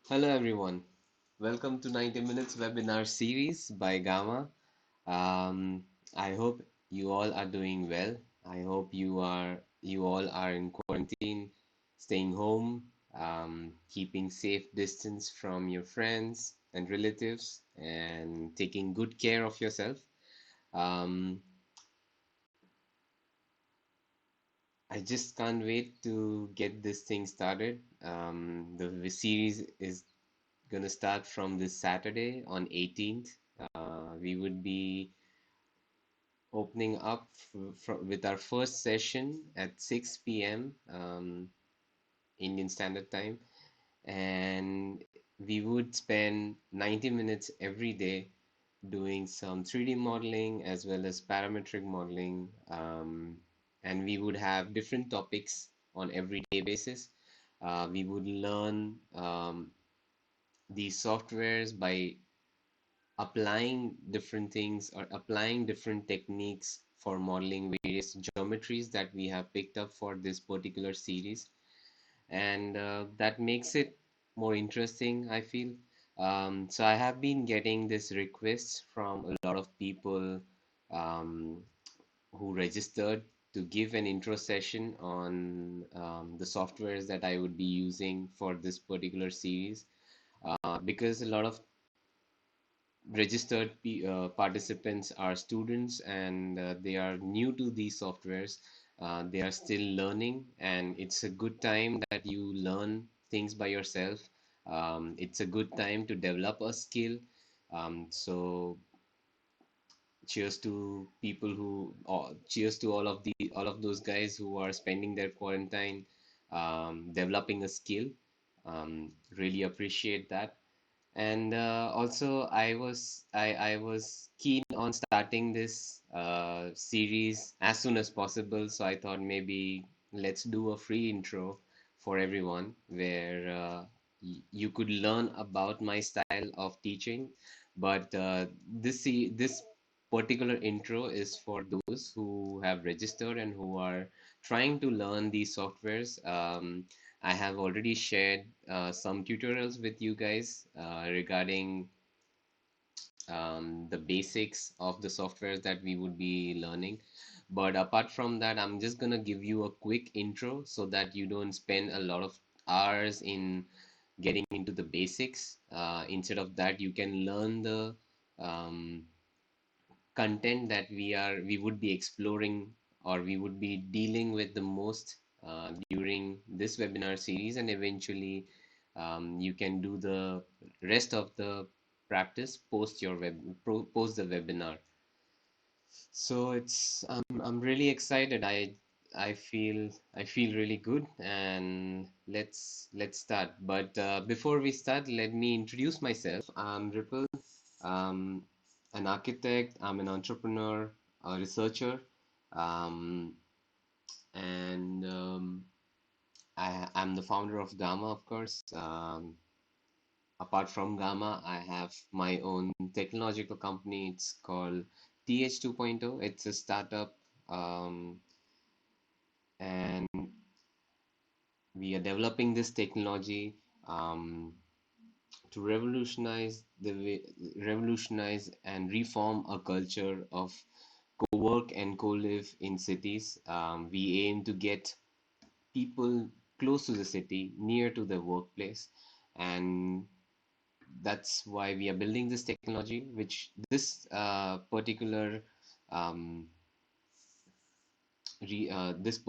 Hello everyone. Welcome to 90 Minutes webinar series by Gamma. Um, I hope you all are doing well. I hope you all are in quarantine, staying home, keeping safe distance from your friends and relatives, and taking good care of yourself. Um, I just can't wait to get this thing started. The series is gonna start from this Saturday on 18th. We would be opening up with our first session at 6 p.m. Indian Standard Time, and we would spend 90 minutes every day doing some 3D modeling as well as parametric modeling, and we would have different topics on everyday basis. We would learn these softwares by applying different things or applying different techniques for modeling various geometries that we have picked up for this particular series. And that makes it more interesting, I feel. So I have been getting this requests from a lot of people um, who registered to give an intro session on the softwares that I would be using for this particular series. Because a lot of registered participants are students and they are new to these softwares. They are still learning, and it's a good time that you learn things by yourself. It's a good time to develop a skill. So cheers to people who, cheers to all of those guys who are spending their quarantine developing a skill. Really appreciate that. And also, I was keen on starting this series as soon as possible, so I thought maybe let's do a free intro for everyone where you could learn about my style of teaching. But this particular intro is for those who have registered and who are trying to learn these softwares. I have already shared some tutorials with you guys regarding the basics of the softwares that we would be learning. But apart from that, I'm just gonna give you a quick intro so that you don't spend a lot of hours in getting into the basics. Instead of that, you can learn the um, content that we would be exploring or we would be dealing with the most during this webinar series, and eventually you can do the rest of the practice post the webinar. So I'm really excited. I feel really good, and let's start. But before we start, let me introduce myself. I'm Ripple. Um, an architect. I'm an entrepreneur, a researcher, um, and I'm the founder of Gamma, of course. Apart from Gamma, I have my own technological company. It's called TH 2.0. It's a startup, um, and we are developing this technology um, to revolutionize and reform a culture of co-work and co-live in cities. We aim to get people close to the city, near to the workplace, and that's why we are building this technology, which this particular um, this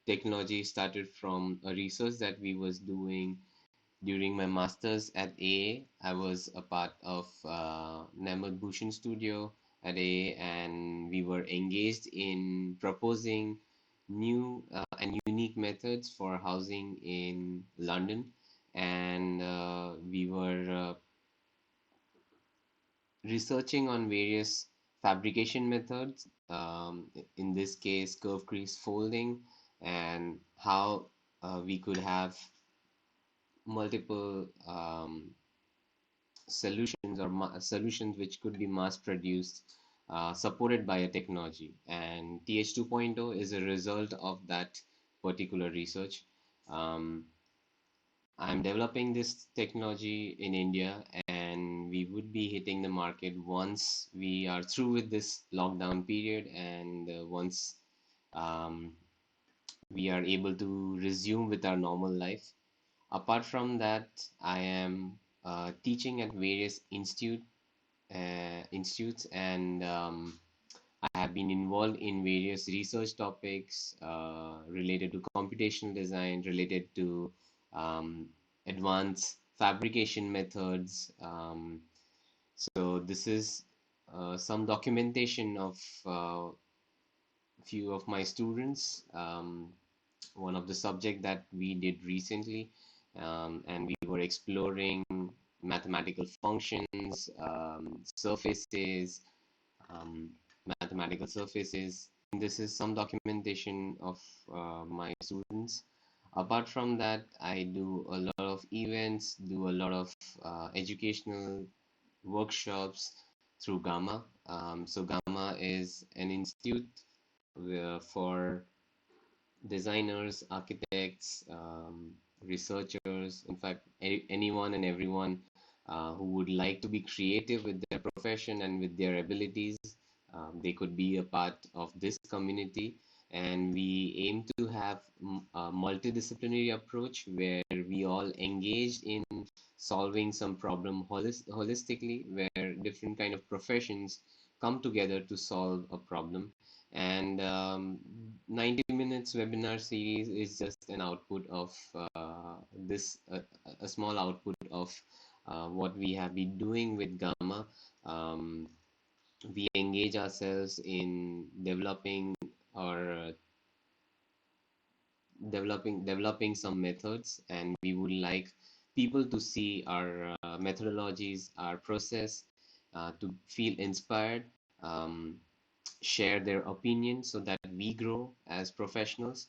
technology started from a research that we was doing during my master's at AA. I was a part of Nehmat Bhushan Studio at AA, and we were engaged in proposing new and unique methods for housing in London. And we were researching on various fabrication methods, in this case, curve crease folding, and how we could have multiple solutions or solutions which could be mass produced, supported by a technology. And TH 2.0 is a result of that particular research. Um, I'm developing this technology in India, and we would be hitting the market once we are through with this lockdown period, and once um, we are able to resume with our normal life. Apart from that, I am teaching at various institutes, and I have been involved in various research topics related to computational design, related to um, advanced fabrication methods. So this is some documentation of few of my students. One of the subject that we did recently, and we were exploring mathematical functions, surfaces, um, mathematical surfaces. This is some documentation of my students. Apart from that, I do a lot of events, do a lot of educational workshops through G.A.M.A. So G.A.M.A is an institute for designers, architects, researchers, in fact, anyone and everyone who would like to be creative with their profession and with their abilities. They could be a part of this community. And we aim to have a multidisciplinary approach where we all engage in solving some problem holistically, where different kind of professions come together to solve a problem. And 90 minutes webinar series is just an output of this a small output of what we have been doing with G.A.M.A. We engage ourselves in or developing some methods, and we would like people to see our methodologies, our process, to feel inspired, um, share their opinions so that we grow as professionals,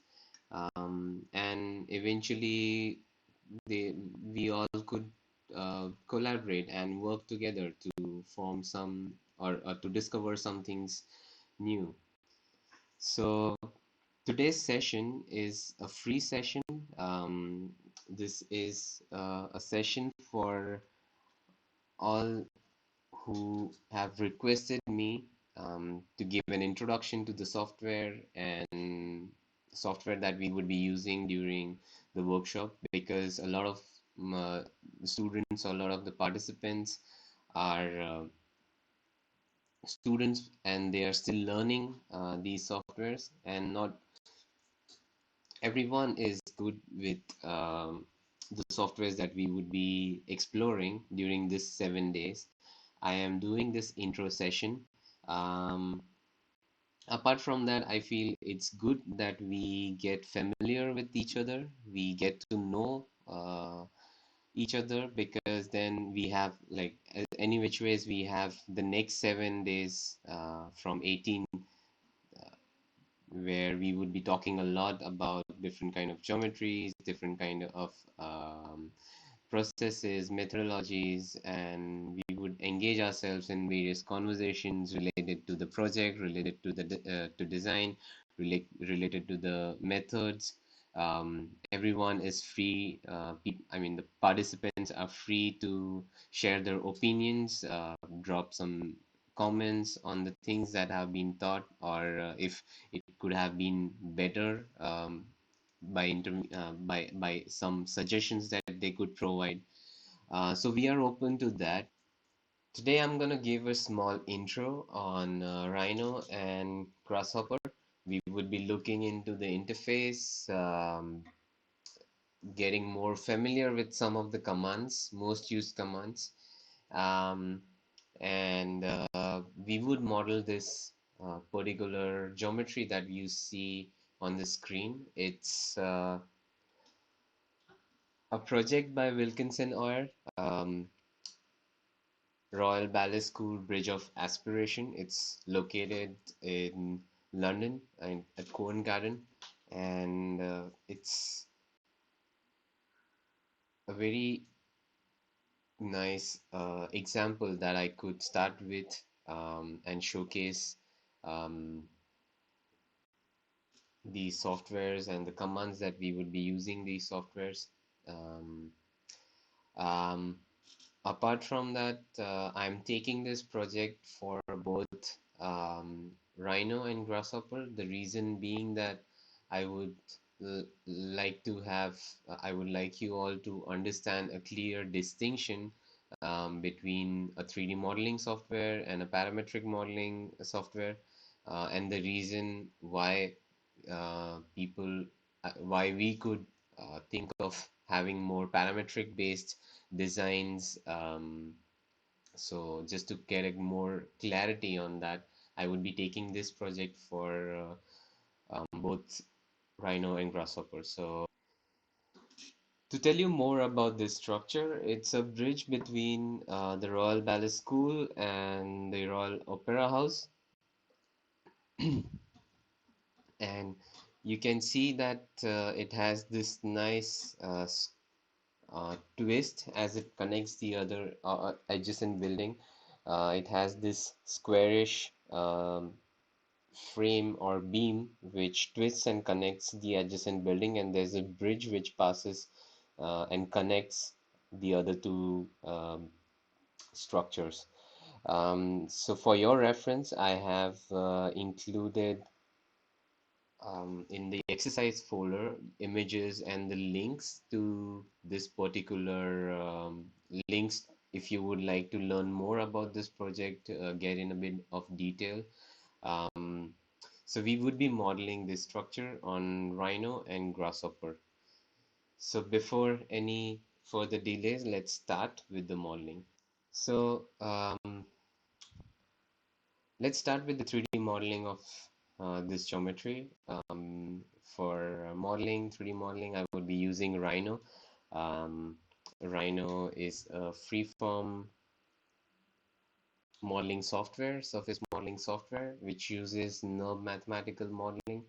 and eventually we all could collaborate and work together to form some, or to discover some things new. So today's session is a free session. This is a session for all who have requested me to give an introduction to the software and software that we would be using during the workshop, because a lot of students, or a lot of the participants are students, and they are still learning these softwares, and not everyone is good with the softwares that we would be exploring during this 7 days. I am doing this intro session. Um, Apart from that, I feel it's good that we get familiar with each other. We get to know each other, because then we have, like, any which ways, we have the next 7 days from 18, where we would be talking a lot about different kind of geometries, different kind of processes, methodologies, and we would engage ourselves in various conversations related to the project, related to the to design, related to the methods. Everyone is free. I mean, the participants are free to share their opinions, drop some comments on the things that have been taught, or if it could have been better, by some suggestions that they could provide. So we are open to that. Today I'm gonna give a small intro on Rhino and Grasshopper. We would be looking into the interface, getting more familiar with some of the commands, most used commands, um, and we would model this particular geometry that you see on the screen. It's a project by Wilkinson Oyer, um, Royal Ballet School Bridge of Aspiration. It's located in London and at Covent Garden, and it's a very nice example that I could start with, and showcase um, the softwares and the commands that we would be using these softwares. Um, Apart from that, I'm taking this project for both Rhino and Grasshopper. The reason being that I would like to have, I would like you all to understand a clear distinction between a 3D modeling software and a parametric modeling software, and the reason why why we could think of having more parametric based designs. So just to get a more clarity on that, I would be taking this project for both Rhino and Grasshopper. So to tell you more about this structure, it's a bridge between the Royal Ballet School and the Royal Opera House. And you can see that it has this nice twist as it connects the other adjacent building. It has this squarish frame or beam which twists and connects the adjacent building, and there's a bridge which passes and connects the other two structures. So for your reference, I have included in the exercise folder images and the links to this particular links if you would like to learn more about this project, get in a bit of detail. Um, so we would be modeling this structure on Rhino and Grasshopper. So before any further delays, let's start with the modeling. So let's start with the 3D modeling of this geometry. For modeling, 3D modeling, I would be using Rhino. Um, Rhino is a freeform modeling software, surface modeling software, which uses NURB mathematical modeling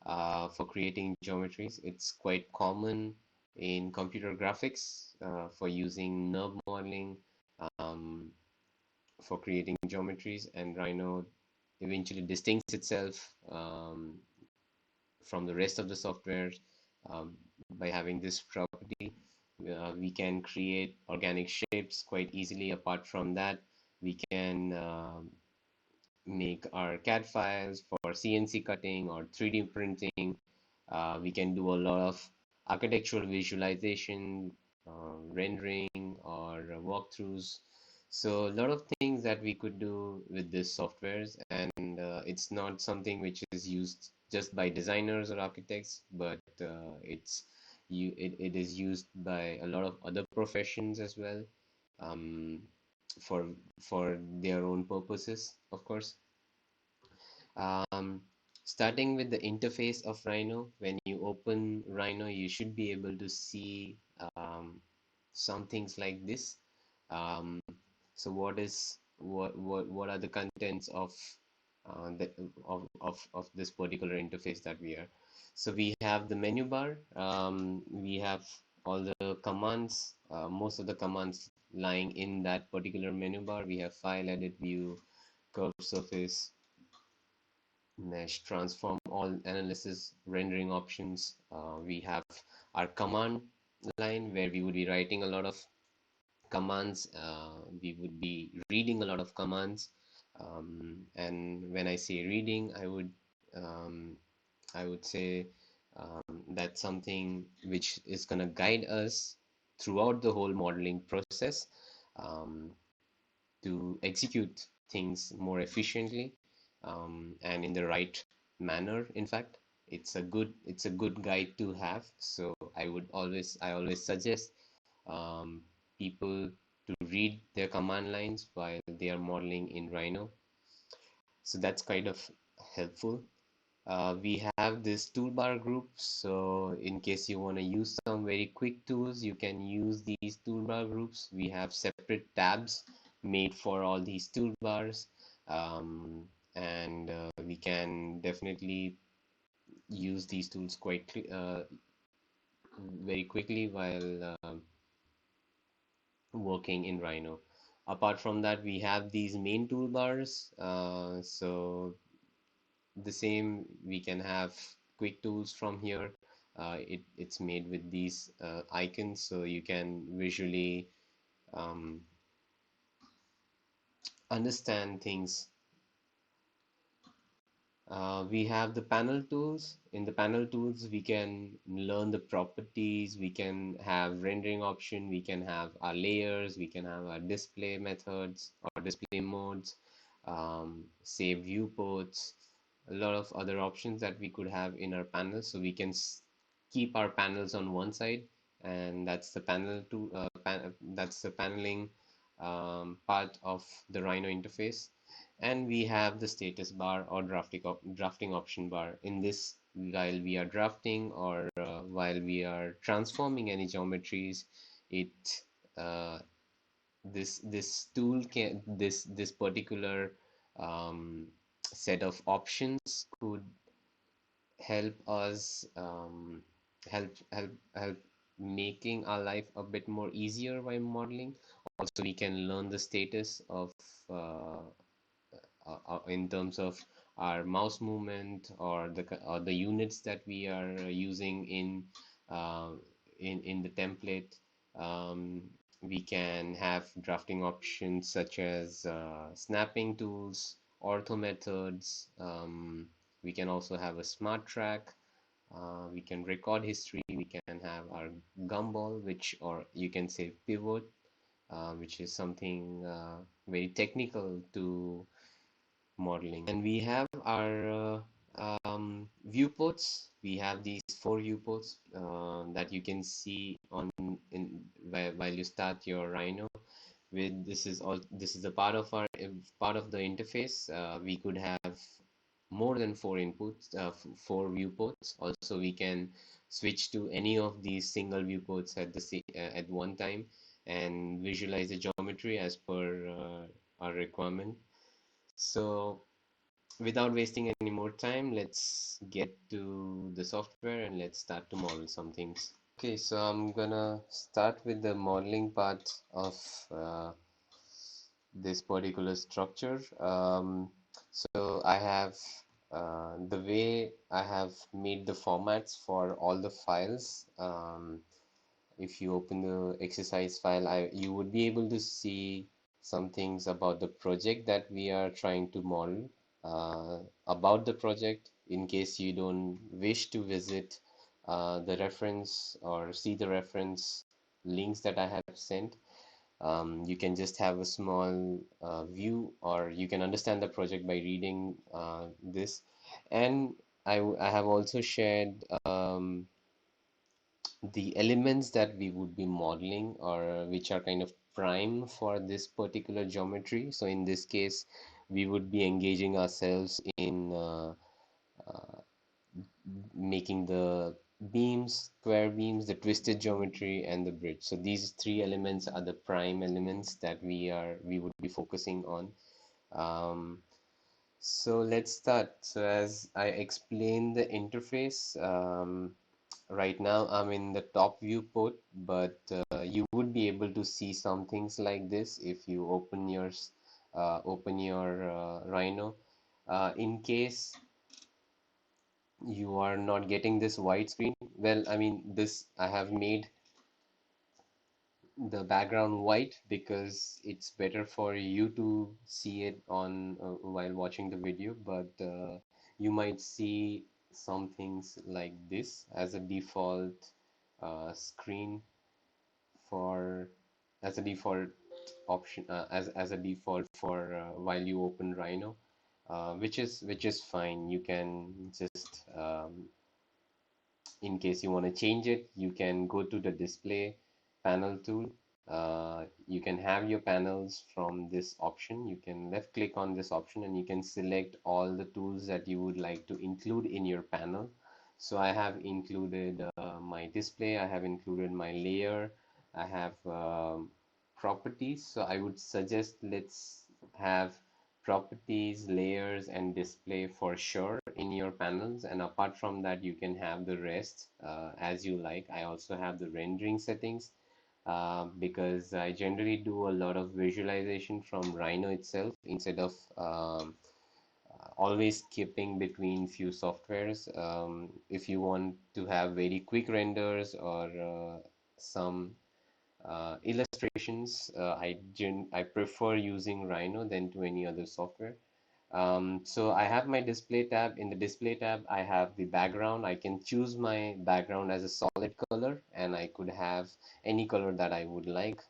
for creating geometries. It's quite common in computer graphics for using NURB modeling um, for creating geometries, and Rhino eventually distincts itself from the rest of the software um, by having this property. We can create organic shapes quite easily. Apart from that, we can make our CAD files for CNC cutting or 3D printing. We can do a lot of architectural visualization, rendering, or walkthroughs. So a lot of things that we could do with this softwares, and it's not something which is used just by designers or architects, but it is used by a lot of other professions as well, um, for their own purposes, of course. Um, Starting with the interface of Rhino, when you open Rhino, you should be able to see some things like this. Um, so what are the contents of of this particular interface that we are? So we have the menu bar. We have all the commands. Most of the commands lying in that particular menu bar. We have file, edit, view, curve surface, mesh, transform, all analysis, rendering options. We have our command line where we would be writing a lot of commands. We would be reading a lot of commands. And when I say reading, um, I would say that's something which is going to guide us throughout the whole modeling process. Um, to execute things more efficiently and in the right manner. In fact, it's a good guide to have. So I always suggest um, people to read their command lines while they are modeling in Rhino. So that's kind of helpful. We have this toolbar group, so in case you want to use some very quick tools, you can use these toolbar groups. We have separate tabs made for all these toolbars, and we can definitely use these tools very quickly while working in Rhino. Apart from that, we have these main toolbars. So the same, we can have quick tools from here. It's made with these icons, so you can visually um, understand things. We have the panel tools. In the panel tools, we can learn the properties, we can have rendering option, we can have our layers, we can have our display methods or display modes, save viewports, a lot of other options that we could have in our panels. So we can keep our panels on one side, and that's the panel to that's the paneling part of the Rhino interface. And we have the status bar or drafting option bar. In this, while we are drafting or while we are transforming any geometries, it uh, this tool can this particular set of options could help us help making our life a bit more easier while modeling. Also, we can learn the status of uh, in terms of our mouse movement or the units that we are using uh, in the template. Um, we can have drafting options such as snapping tools, ortho methods. We can also have a smart track. We can record history. We can have our gumball, which or you can say pivot, which is something very technical to modeling. And we have our viewports. We have these four viewports that you can see on in while you start your Rhino. With this is a part of our part of the interface. We could have more than four inputs, four viewports. Also, we can switch to any of these single viewports at one time and visualize the geometry as per our requirement. So without wasting any more time, let's get to the software and let's start to model some things. Okay, so I'm gonna start with the modeling part of this particular structure. So I have the way I have made the formats for all the files. If you open the exercise file, you would be able to see some things about the project that we are trying to model, about the project in case you don't wish to visit the reference or see the reference links that I have sent. You can just have a small view, or you can understand the project by reading this. And I have also shared the elements that we would be modeling or which are kind of prime for this particular geometry. So in this case, we would be engaging ourselves in making the beams, square beams, the twisted geometry, and the bridge. So these three elements are the prime elements that we would be focusing on. Um, so let's start. So as I explained the interface, right now I'm in the top viewport, but you would be able to see some things like this if you open your Rhino. In case you are not getting this white screen, well, I mean, this I have made the background white because it's better for you to see it on while watching the video, but you might see some things like this as a default screen for as a default option as a default for while you open Rhino, which is fine. You can just in case you want to change it, you can go to the display panel tool. You can have your panels from this option. You can left click on this option and you can select all the tools that you would like to include in your panel. So I have included my display, I have included my layer, I have properties. So I would suggest let's have properties, layers, and display for sure in your panels. And apart from that, you can have the rest as you like. I also have the rendering settings because I generally do a lot of visualization from Rhino itself instead of always skipping between few softwares. If you want to have very quick renders or some illustrations, I prefer using Rhino than to any other software. So I have my display tab. In the display tab, I have the background. I can choose my background as a solid color, and I could have any color that I would like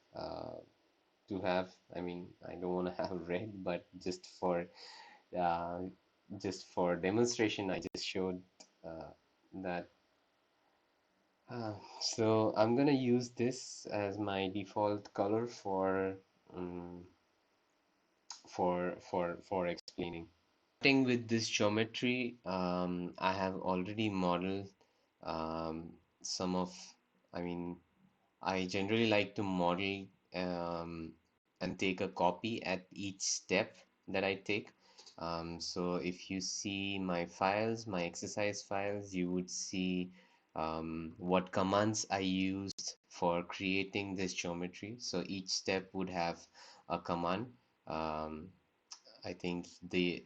to have. I mean, I don't want to have red, but uh, just for demonstration, I just showed that. So I'm gonna use this as my default color um, for explaining. Starting with this geometry, I have already modeled some of, I mean, I generally like to model and take a copy at each step that I take. So if you see my files, my exercise files, you would see what commands I used for creating this geometry. So each step would have a command. Um, I think the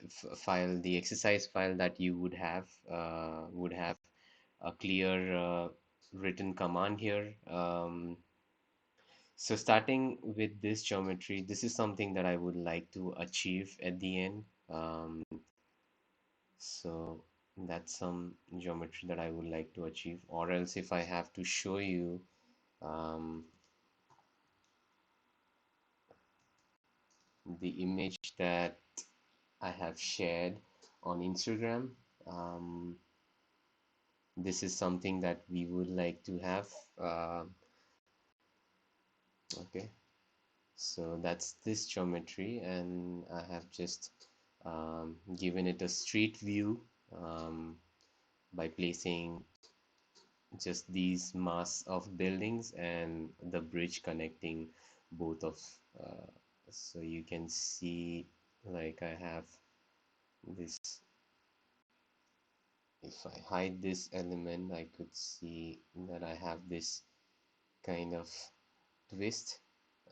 exercise file that you would have a clear written command here. So starting with this geometry, this is something that I would like to achieve at the end. So that's some geometry that I would like to achieve. Or else if I have to show you um, the image that I have shared on Instagram, um, this is something that we would like to have. Okay, so that's this geometry, and I have just given it a street view by placing just these mass of buildings and the bridge connecting both of. Uh, so you can see, like I have this. If I hide this element, I could see that I have this kind of twist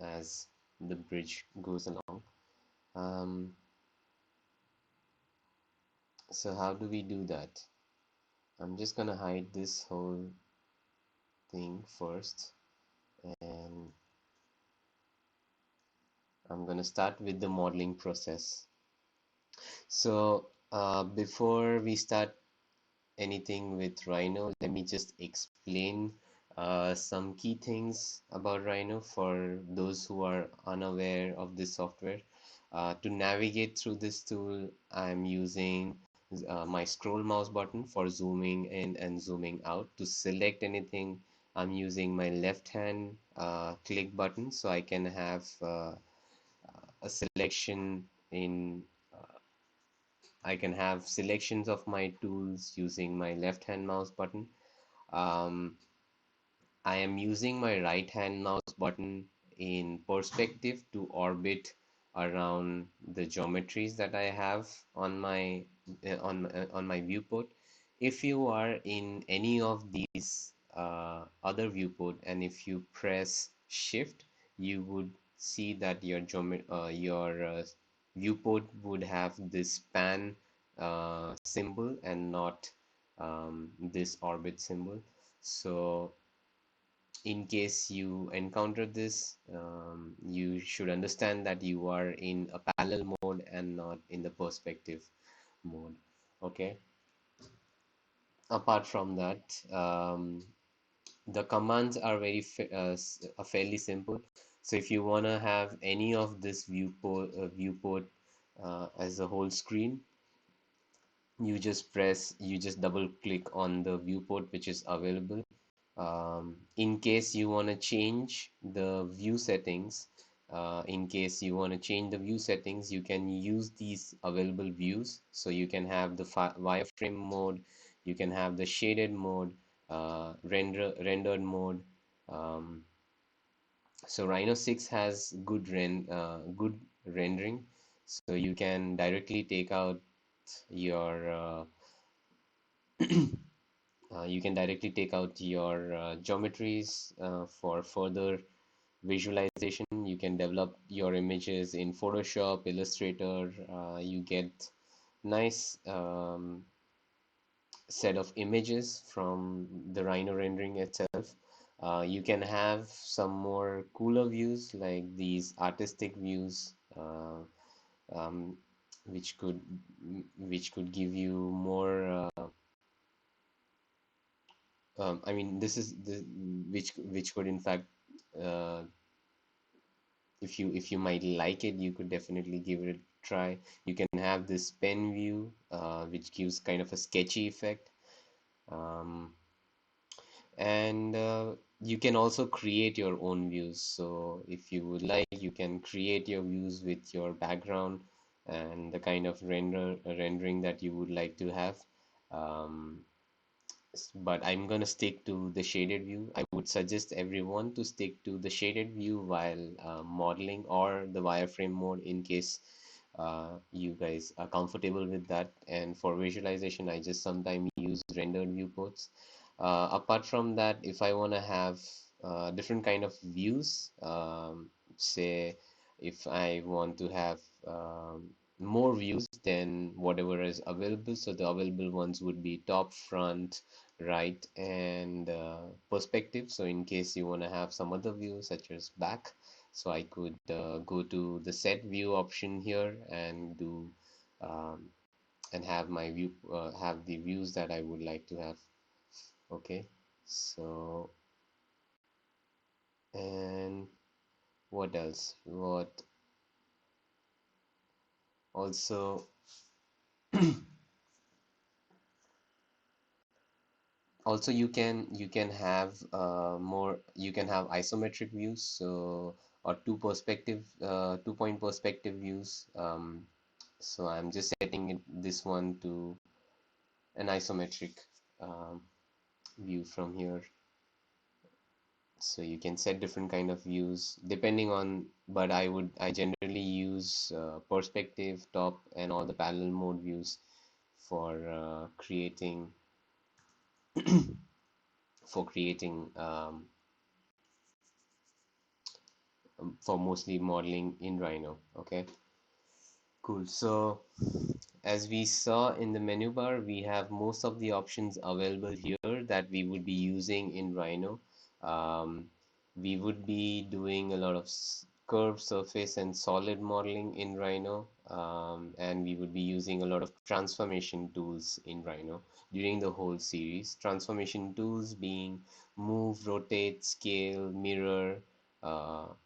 as the bridge goes along. Um, so how do we do that? I'm just gonna hide this whole thing first, and I'm gonna start with the modeling process. So before we start anything with Rhino, let me just explain some key things about Rhino for those who are unaware of this software. To navigate through this tool, I'm using my scroll mouse button for zooming in and zooming out. To select anything, I'm using my left hand click button so I can have a selection in I can have selections of my tools using my left hand mouse button. Um, I am using my right hand mouse button in perspective to orbit around the geometries that I have on my on my viewport. If you are in any of these other viewport and if you press shift, you would see that your viewport would have this span symbol and not this orbit symbol. So in case you encounter this, you should understand that you are in a parallel mode and not in the perspective mode. Okay. Apart from that, the commands are fairly simple. So if you want to have any of this viewport as a whole screen, you just double click on the viewport which is available. In case you want to change the view settings, you can use these available views. So you can have the wireframe mode, you can have the shaded mode, rendered mode. Um, so Rhino 6 has good rendering, so you can directly take out your geometries for further visualization. You can develop your images in Photoshop, Illustrator. You get nice set of images from the Rhino rendering itself. You can have some more cooler views like these artistic views, um, which could which could give you more. I mean, this is the which could in fact, uh, if you might like it, you could definitely give it a try. You can have this pen view, which gives kind of a sketchy effect. Um, and you can also create your own views. So if you would like, you can create your views with your background and the kind of rendering that you would like to have. Um, but I'm gonna stick to the shaded view. I would suggest everyone to stick to the shaded view while modeling, or the wireframe mode in case you guys are comfortable with that. And for visualization, I just sometimes use rendered viewports. Apart from that, if I want to have different kind of views, say if I want to have more views than whatever is available, so the available ones would be top, front, right, and perspective. So in case you want to have some other view such as back, so I could go to the set view option here and do um, and have my view have the views that I would like to have. Okay, so and what else? What also also you can have more, you can have isometric views, so or two point perspective views. So I'm just setting this one to an isometric um, view from here. So you can set different kind of views depending on, but I generally use perspective, top, and all the parallel mode views for creating for mostly modeling in Rhino. Okay, cool. So as we saw in the menu bar, we have most of the options available here that we would be using in Rhino. Um, we would be doing a lot of curved surface and solid modeling in Rhino, and we would be using a lot of transformation tools in Rhino during the whole series. Transformation tools being move, rotate, scale, mirror,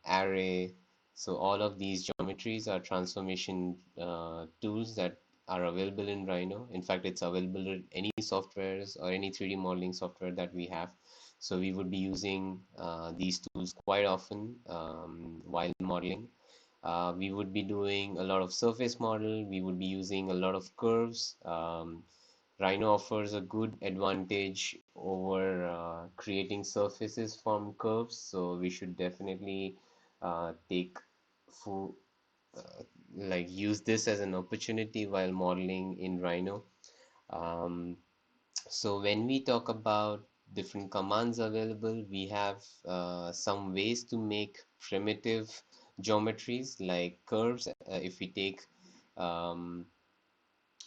array. So all of these geometries are transformation tools that are available in Rhino. In fact, it's available in any softwares or any 3D modeling software that we have. So we would be using these tools quite often while modeling. We would be doing a lot of surface model. We would be using a lot of curves. Rhino offers a good advantage over creating surfaces from curves. So we should definitely take full like use this as an opportunity while modeling in Rhino. Um, so when we talk about different commands available, we have some ways to make primitive geometries like curves. If we take um,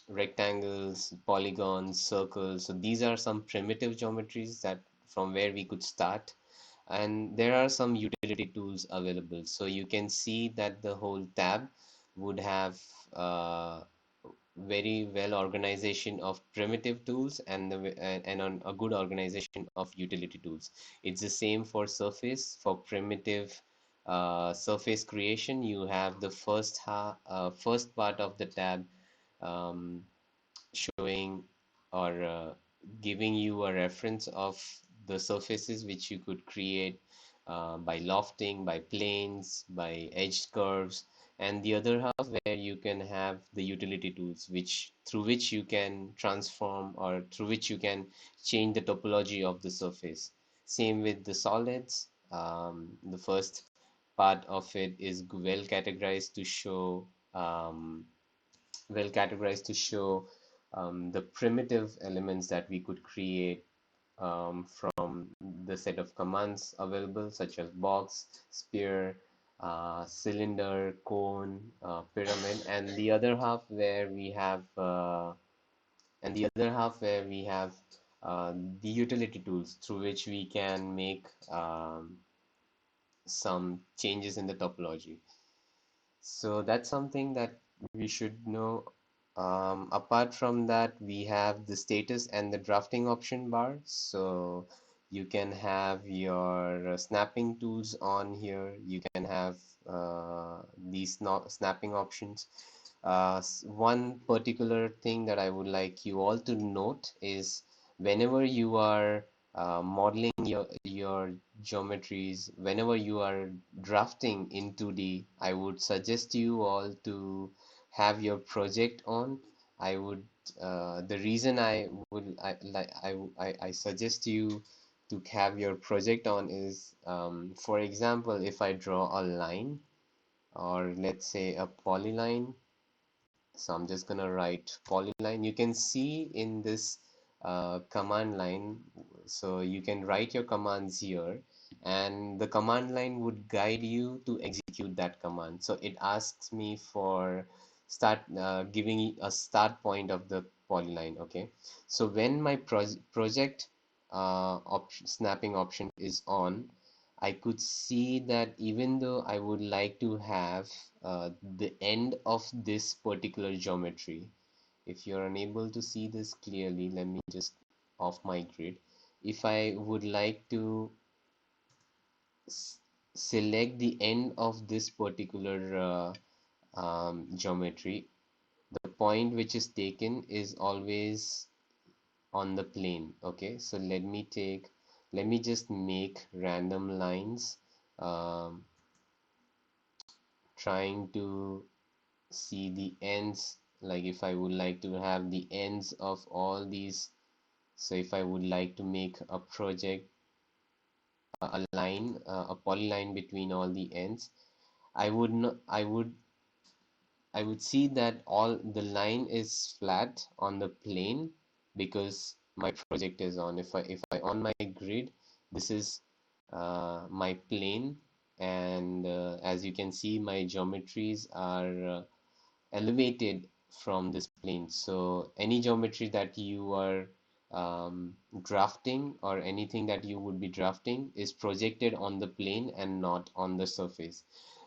rectangles, polygons, circles, so these are some primitive geometries that from where we could start. And there are some utility tools available. So you can see that the whole tab would have uh, very well organization of primitive tools and on a good organization of utility tools. It's the same for surface. For primitive surface creation, you have the first part of the tab um, showing or giving you a reference of the surfaces which you could create by lofting, by planes, by edge curves, and the other half where you can have the utility tools which through which you can transform or through which you can change the topology of the surface. Same with the solids. The first part of it is well categorized to show um, the primitive elements that we could create from the set of commands available, such as box, sphere, cylinder, cone, pyramid, and the other half where we have the utility tools through which we can make some changes in the topology. So that's something that we should know. Apart from that, we have the status and the drafting option bar. So you can have your snapping tools on here. You can have these snapping options. One particular thing that I would like you all to note is whenever you are modeling your geometries, whenever you are drafting in 2D, I would suggest you all to have your project on. I would the reason I would I like I suggest you to have your project on is for example, if I draw a line or let's say a polyline, so I'm just gonna write polyline. You can see in this command line, so you can write your commands here, and the command line would guide you to execute that command. So it asks me for start giving a start point of the polyline. Okay, so when my project snapping option is on, I could see that even though I would like to have the end of this particular geometry, if you're unable to see this clearly, let me just off my grid. If I would like to select the end of this particular geometry, the point which is taken is always on the plane. Okay, so let me just make random lines, um, trying to see the ends, like if I would like to have the ends of all these. So if I would like to make a project, a line, a polyline between all the ends, I would not I would see that all the line is flat on the plane because my project is on. If I on my grid, this is my plane, and as you can see, my geometries are elevated from this plane. So any geometry that you are drafting or anything that you would be drafting is projected on the plane and not on the surface.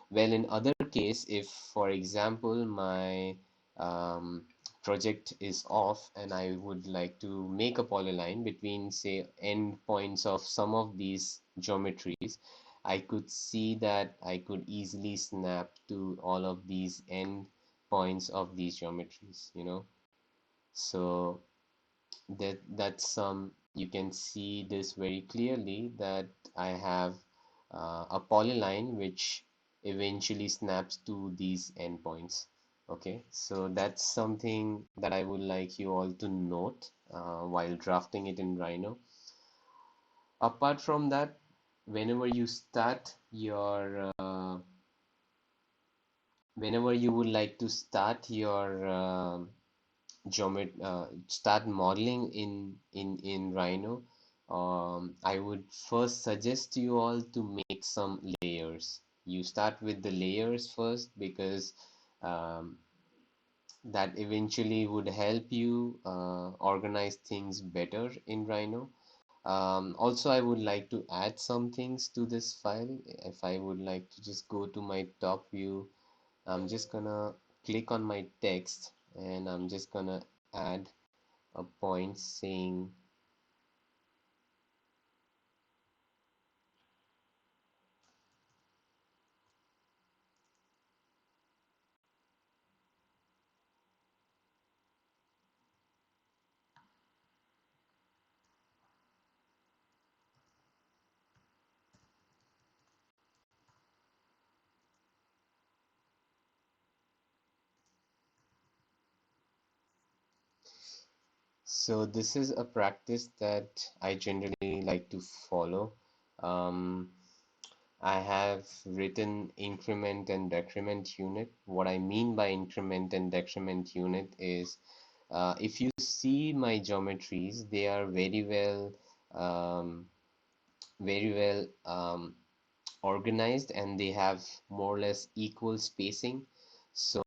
Well, in other case, if for example my um, project is off and I would like to make a polyline between say end points of some of these geometries, I could see that I could easily snap to all of these end points of these geometries, you know. So that's some you can see this very clearly that I have a polyline which eventually snaps to these endpoints. Okay, so that's something that I would like you all to note while drafting it in Rhino. Apart from that, whenever you start your whenever you would like to start your start modeling in Rhino, I would first suggest you all to make some layers. You start with the layers first because um, that eventually would help you organize things better in Rhino. Also, I would like to add some things to this file. If I would like to just go to my top view, I'm just gonna click on my text and I'm just gonna add a point saying so this is a practice that I generally like to follow. Um, I have written increment and decrement unit. What I mean by increment and decrement unit is if you see my geometries, they are very well um, organized and they have more or less equal spacing. So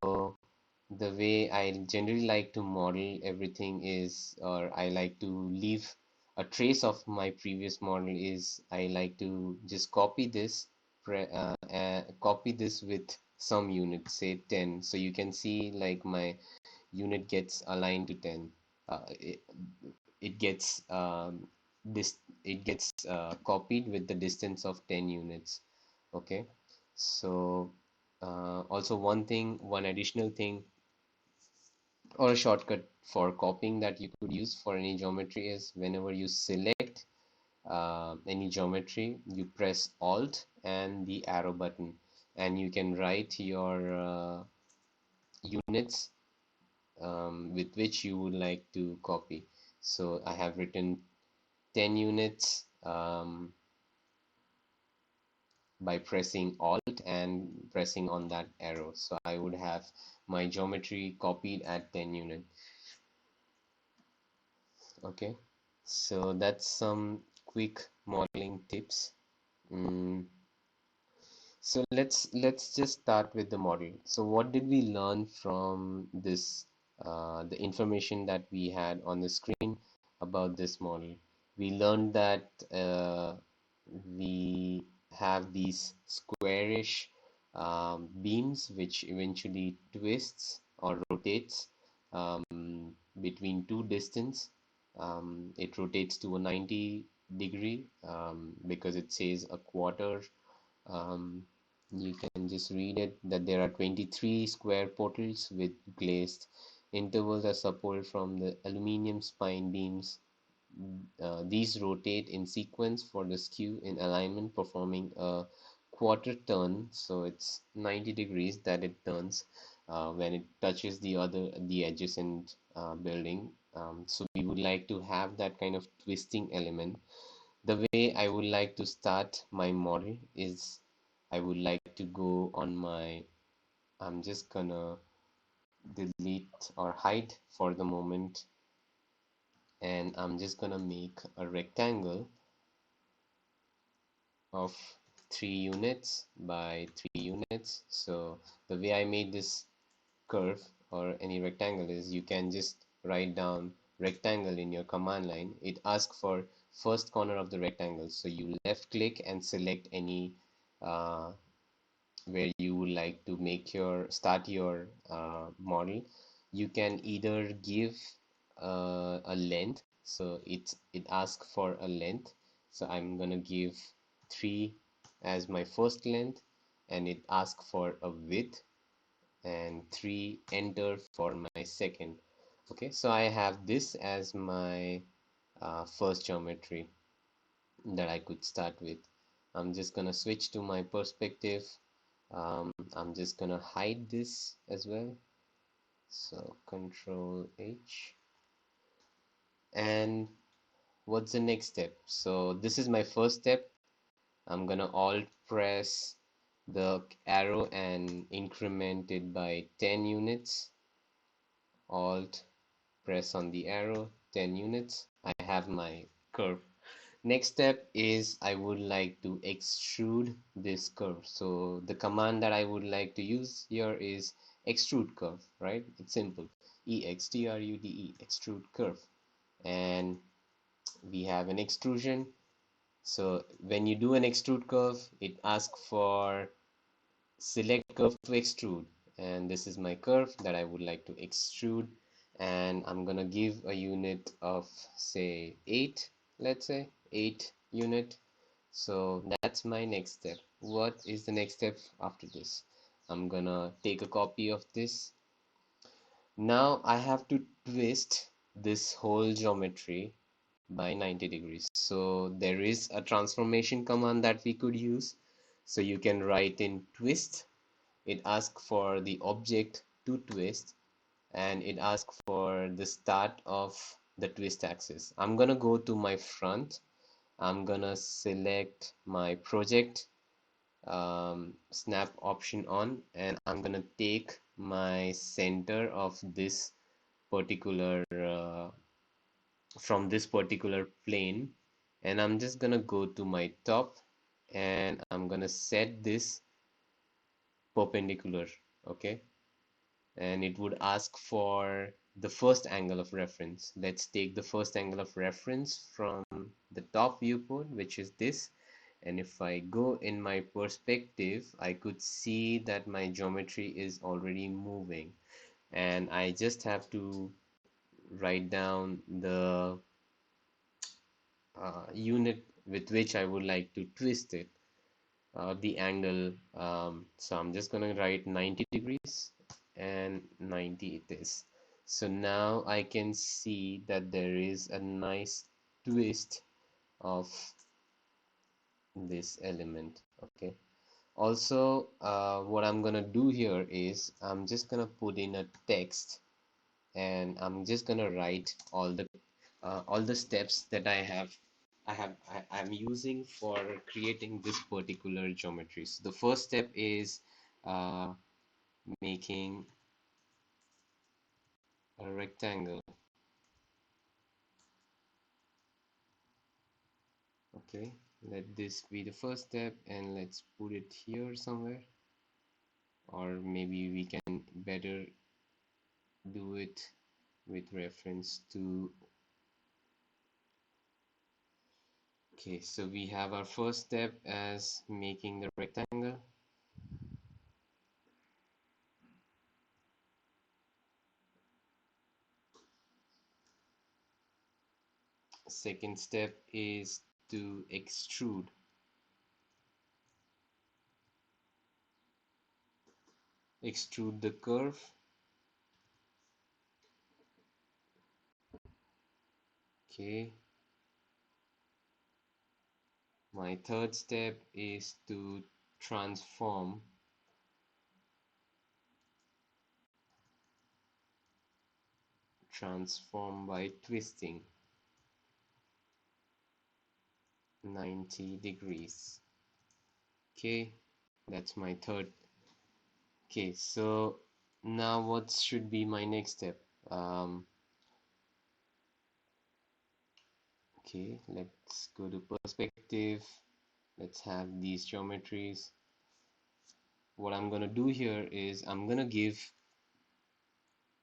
the way I generally like to model everything is, or I like to leave a trace of my previous model is, I like to just copy this, copy this with some unit, say 10. So you can see like my unit gets aligned to 10. It gets this it gets copied with the distance of 10 units. Okay, so also one additional thing or a shortcut for copying that you could use for any geometry is whenever you select any geometry, you press Alt and the arrow button, and you can write your units with which you would like to copy. So I have written 10 units by pressing Alt and pressing on that arrow. So I would have my geometry copied at 10 unit. Okay, so that's some quick modeling tips. Mm, So let's just start with the model. So what did we learn from this, the information that we had on the screen about this model? We learned that we have these squarish beams which eventually twists or rotates between two distance. It rotates to a 90 degree because it says a quarter. um, you can just read it that there are 23 square portals with glazed intervals as support from the aluminium spine beams. These rotate in sequence for the skew in alignment, performing a quarter turn. So it's 90 degrees that it turns when it touches the adjacent building. So we would like to have that kind of twisting element. The way I would like to start my model is I would like to go on my, I'm just gonna delete or hide for the moment, and I'm just gonna make a rectangle of 3 units by 3 units. So the way I made this curve or any rectangle is you can just write down rectangle in your command line. It asks for first corner of the rectangle. So you left click and select any uh, where you would like to make your start your model. You can either give a length, so it asks for a length. So I'm gonna give 3 as my first length, and it asks for a width, and 3 enter for my second. Okay, so I have this as my first geometry that I could start with. I'm just gonna switch to my perspective. I'm just gonna hide this as well. So Control H. And what's the next step? So this is my first step. I'm gonna Alt press the arrow and increment it by 10 units. Alt press on the arrow, 10 units. I have my curve. Next step is I would like to extrude this curve. So the command that I would like to use here is extrude curve, right? It's simple. EXTRUDE, extrude curve. And we have an extrusion. So when you do an extrude curve, it asks for select curve to extrude, and this is my curve that I would like to extrude, and I'm gonna give a unit of say 8, let's say 8 unit. So that's my next step. What is the next step after this? I'm gonna take a copy of this. Now I have to twist this whole geometry by 90 degrees. So there is a transformation command that we could use. So you can write in twist. It asks for the object to twist, and it asks for the start of the twist axis. I'm gonna go to my front. I'm gonna select my project, snap option on, and I'm gonna take my center of this particular from this particular plane, and I'm just gonna go to my top and I'm gonna set this perpendicular, okay? And it would ask for the first angle of reference. Let's take the first angle of reference from the top viewport, which is this. And if I go in my perspective, I could see that my geometry is already moving. And I just have to write down the unit with which I would like to twist it, the angle. So I'm just going to write 90 degrees and 90 it is. So now I can see that there is a nice twist of this element. Okay. Also, what I'm gonna do here is I'm just gonna put in a text, and I'm just gonna write all the steps that I'm using for creating this particular geometry. So the first step is uh, making a rectangle. Okay, let this be the first step, and let's put it here somewhere, or maybe we can better do it with reference to. Okay, so we have our first step as making the rectangle. Second step is to extrude the curve. Okay, my third step is to transform by twisting 90 degrees. Okay, that's my third. Okay, so now what should be my next step? Okay, let's go to perspective. Let's have these geometries. What I'm gonna do here is I'm gonna give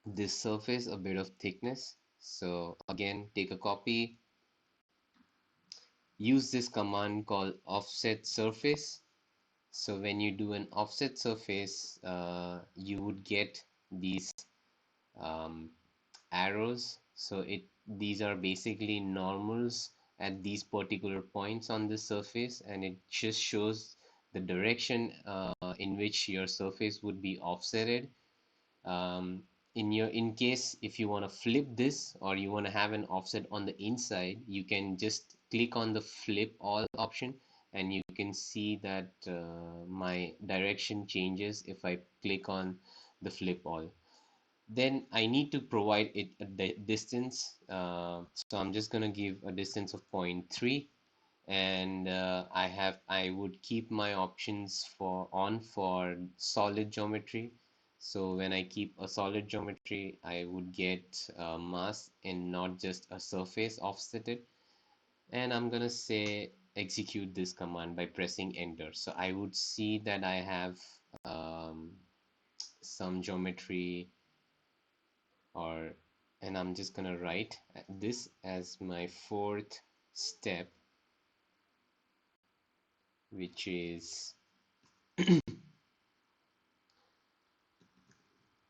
this surface a bit of thickness. So again, take a copy, use this command called offset surface. So when you do an offset surface, you would get these um, arrows. So these are basically normals at these particular points on the surface, and it just shows the direction in which your surface would be offsetted. um, in case if you want to flip this, or you want to have an offset on the inside, you can just click on the flip all option, and you can see that my direction changes if I click on the flip all. Then I need to provide it a distance, so I'm just going to give a distance of 0.3, and I would keep my options for solid geometry. So when I keep a solid geometry, I would get a mass and not just a surface offsetted. And I'm gonna say execute this command by pressing enter. So I would see that I have um, some geometry, or and I'm just gonna write this as my fourth step, which is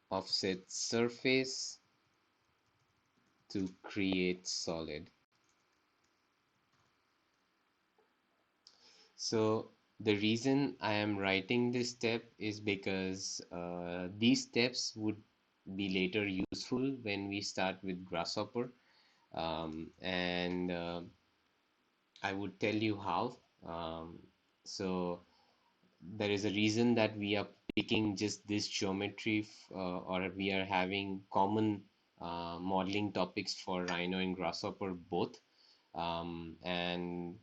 offset surface to create solid. So the reason I am writing this step is because these steps would be later useful when we start with Grasshopper, and I would tell you how. So there is a reason that we are picking just this geometry, or we are having common modeling topics for Rhino and Grasshopper both. And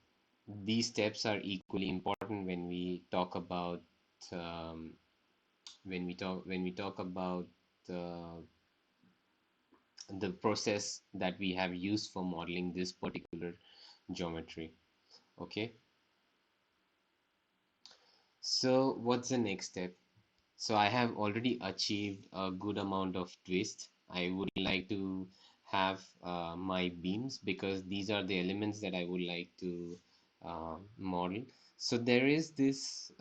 these steps are equally important when we talk about um, when we talk about the the process that we have used for modeling this particular geometry. Okay. So what's the next step? So I have already achieved a good amount of twist. I would like to have my beams because these are the elements that I would like to model. So there is this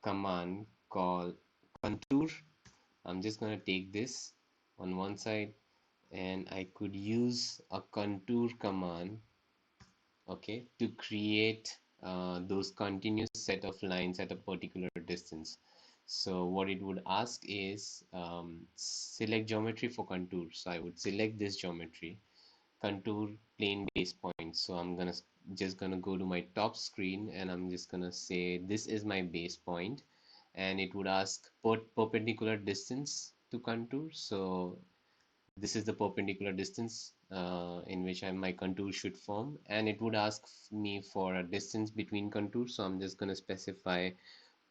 command called contour. I'm just going to take this on one side and I could use a contour command, okay, to create those continuous set of lines at a particular distance. So what it would ask is select geometry for contour. So I would select this geometry, contour plane base point. So I'm gonna just gonna go to my top screen and I'm just gonna say this is my base point, and it would ask perpendicular distance to contour. So this is the perpendicular distance in which my contour should form, and it would ask me for a distance between contours. So I'm just going to specify zero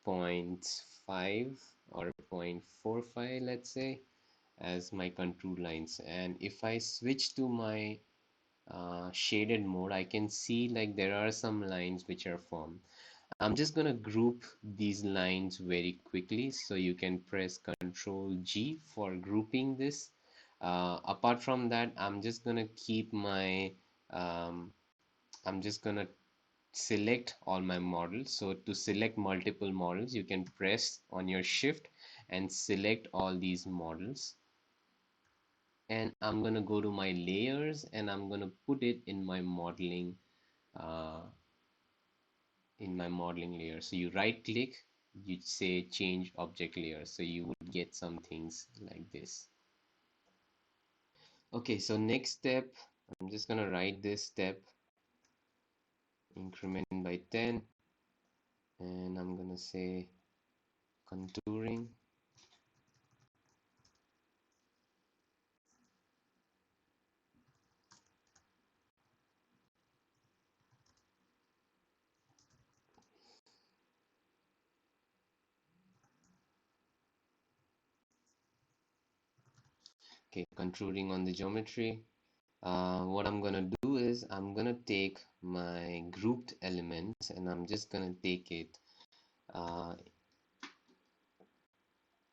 point 0.5 or 0.45, let's say, as my contour lines. And if I switch to my shaded mode, I can see like there are some lines which are formed. I'm just gonna group these lines very quickly, so you can press Control G for grouping this. Apart from that, I'm just gonna keep my I'm just gonna select all my models. So to select multiple models, you can press on your shift and select all these models. And I'm gonna go to my layers and I'm gonna put it uh, in my modeling layer. So you right click, you say change object layer. So you would get some things like this. Okay, so next step, I'm just gonna write this step, increment by 10, and I'm gonna say contouring. Okay, contouring on the geometry. What I'm gonna do is I'm gonna take my grouped elements and I'm just gonna take it uh,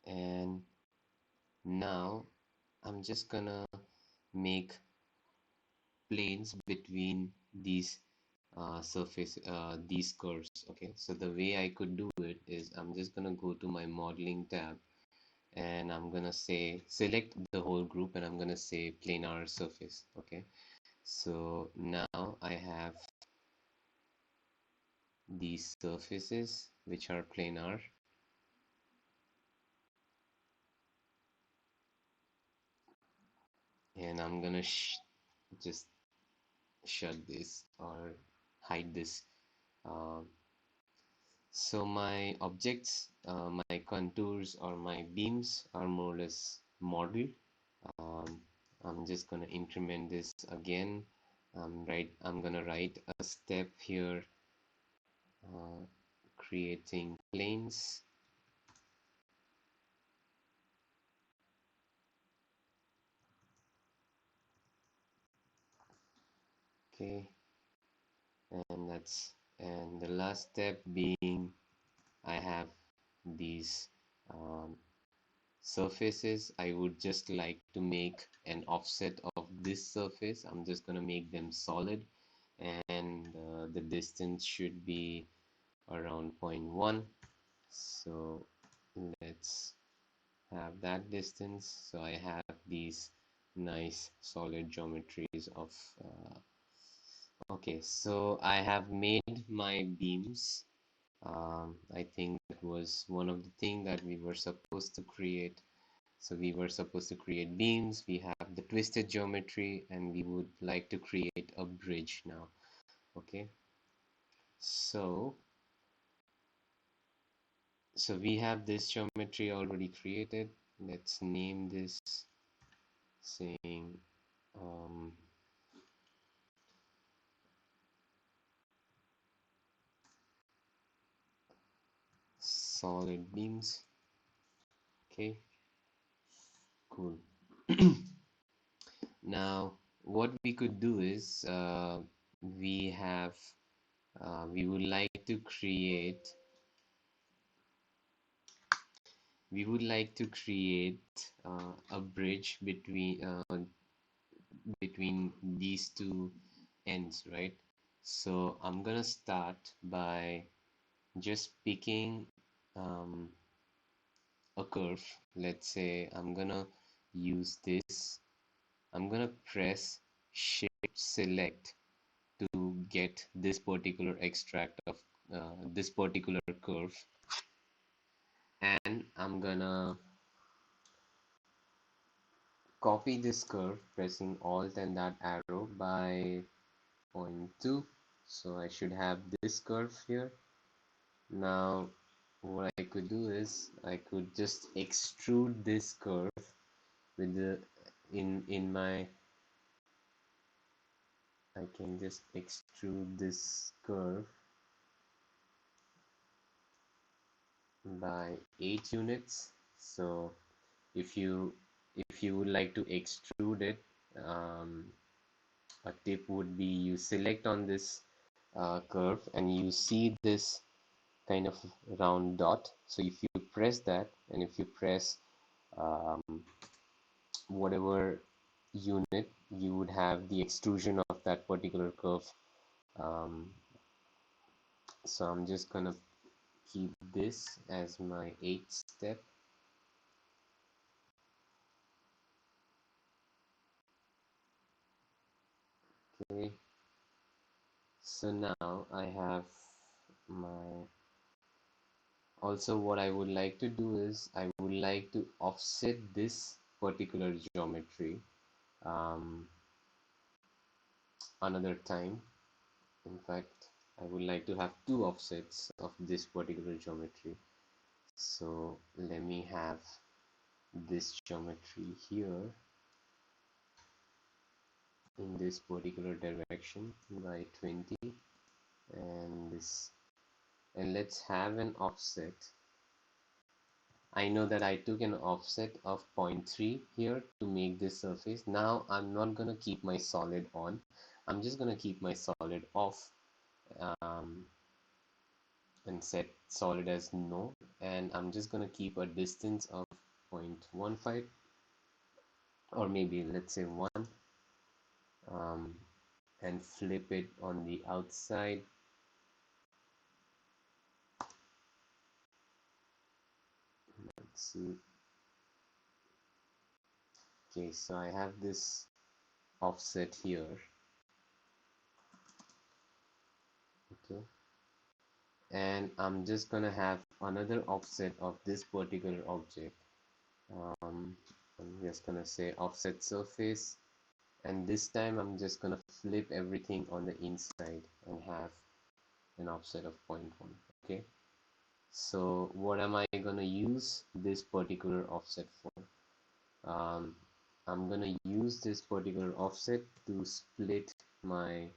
and now I'm just gonna make planes between these these curves. Okay, so the way I could do it is I'm just gonna go to my modeling tab and I'm gonna say select the whole group and I'm gonna say planar surface. Okay, so now I have these surfaces which are planar, and I'm gonna just shut this or hide this. Um, So my objects, my contours or my beams are more or less modeled. Um, I'm just gonna increment this again. I'm gonna write a step here, uh, creating planes. Okay, and the last step being I have these um, surfaces. I would just like to make an offset of this surface. I'm just going to make them solid, and the distance should be around zero point 0.1. So let's have that distance. So I have these nice solid geometries of okay, so I have made my beams. I think that was one of the things that we were supposed to create. So we were supposed to create beams, we have the twisted geometry, and we would like to create a bridge now. Okay, so we have this geometry already created. Let's name this saying um, solid beams. Okay, cool. Now what we could do is we have we would like to create we would like to create a bridge between these two ends, right? So I'm gonna start by just picking um, a curve. Let's say I'm gonna use this. I'm gonna press Shift Select to get this particular extract of this particular curve, and I'm gonna copy this curve pressing Alt and that arrow by point 2. So I should have this curve here. Now what I could do is I could just extrude this curve with the in my I can just extrude this curve by 8 units. So if you would like to extrude it, a tip would be you select on this curve and you see this kind of round dot. So if you press that and if you press um, whatever unit, you would have the extrusion of that particular curve. Um, so I'm just gonna keep this as my 8th step. Okay, so now I have my also what I would like to do is I would like to offset this particular geometry another time. In fact, I would like to have two offsets of this particular geometry. So let me have this geometry here in this particular direction by 20 and this, and let's have an offset. I know that I took an offset of 0.3 here to make this surface. Now I'm not gonna keep my solid on. I'm just gonna keep my solid off um, and set solid as no. And I'm just gonna keep a distance of 0.15 or maybe let's say 1 um, and flip it on the outside. Let's see. Okay, so I have this offset here. Okay, and I'm just gonna have another offset of this particular object. I'm just gonna say offset surface, and this time I'm just gonna flip everything on the inside and have an offset of 0.1. Okay, so what am I gonna use this particular offset for? um, I'm gonna use this particular offset to split my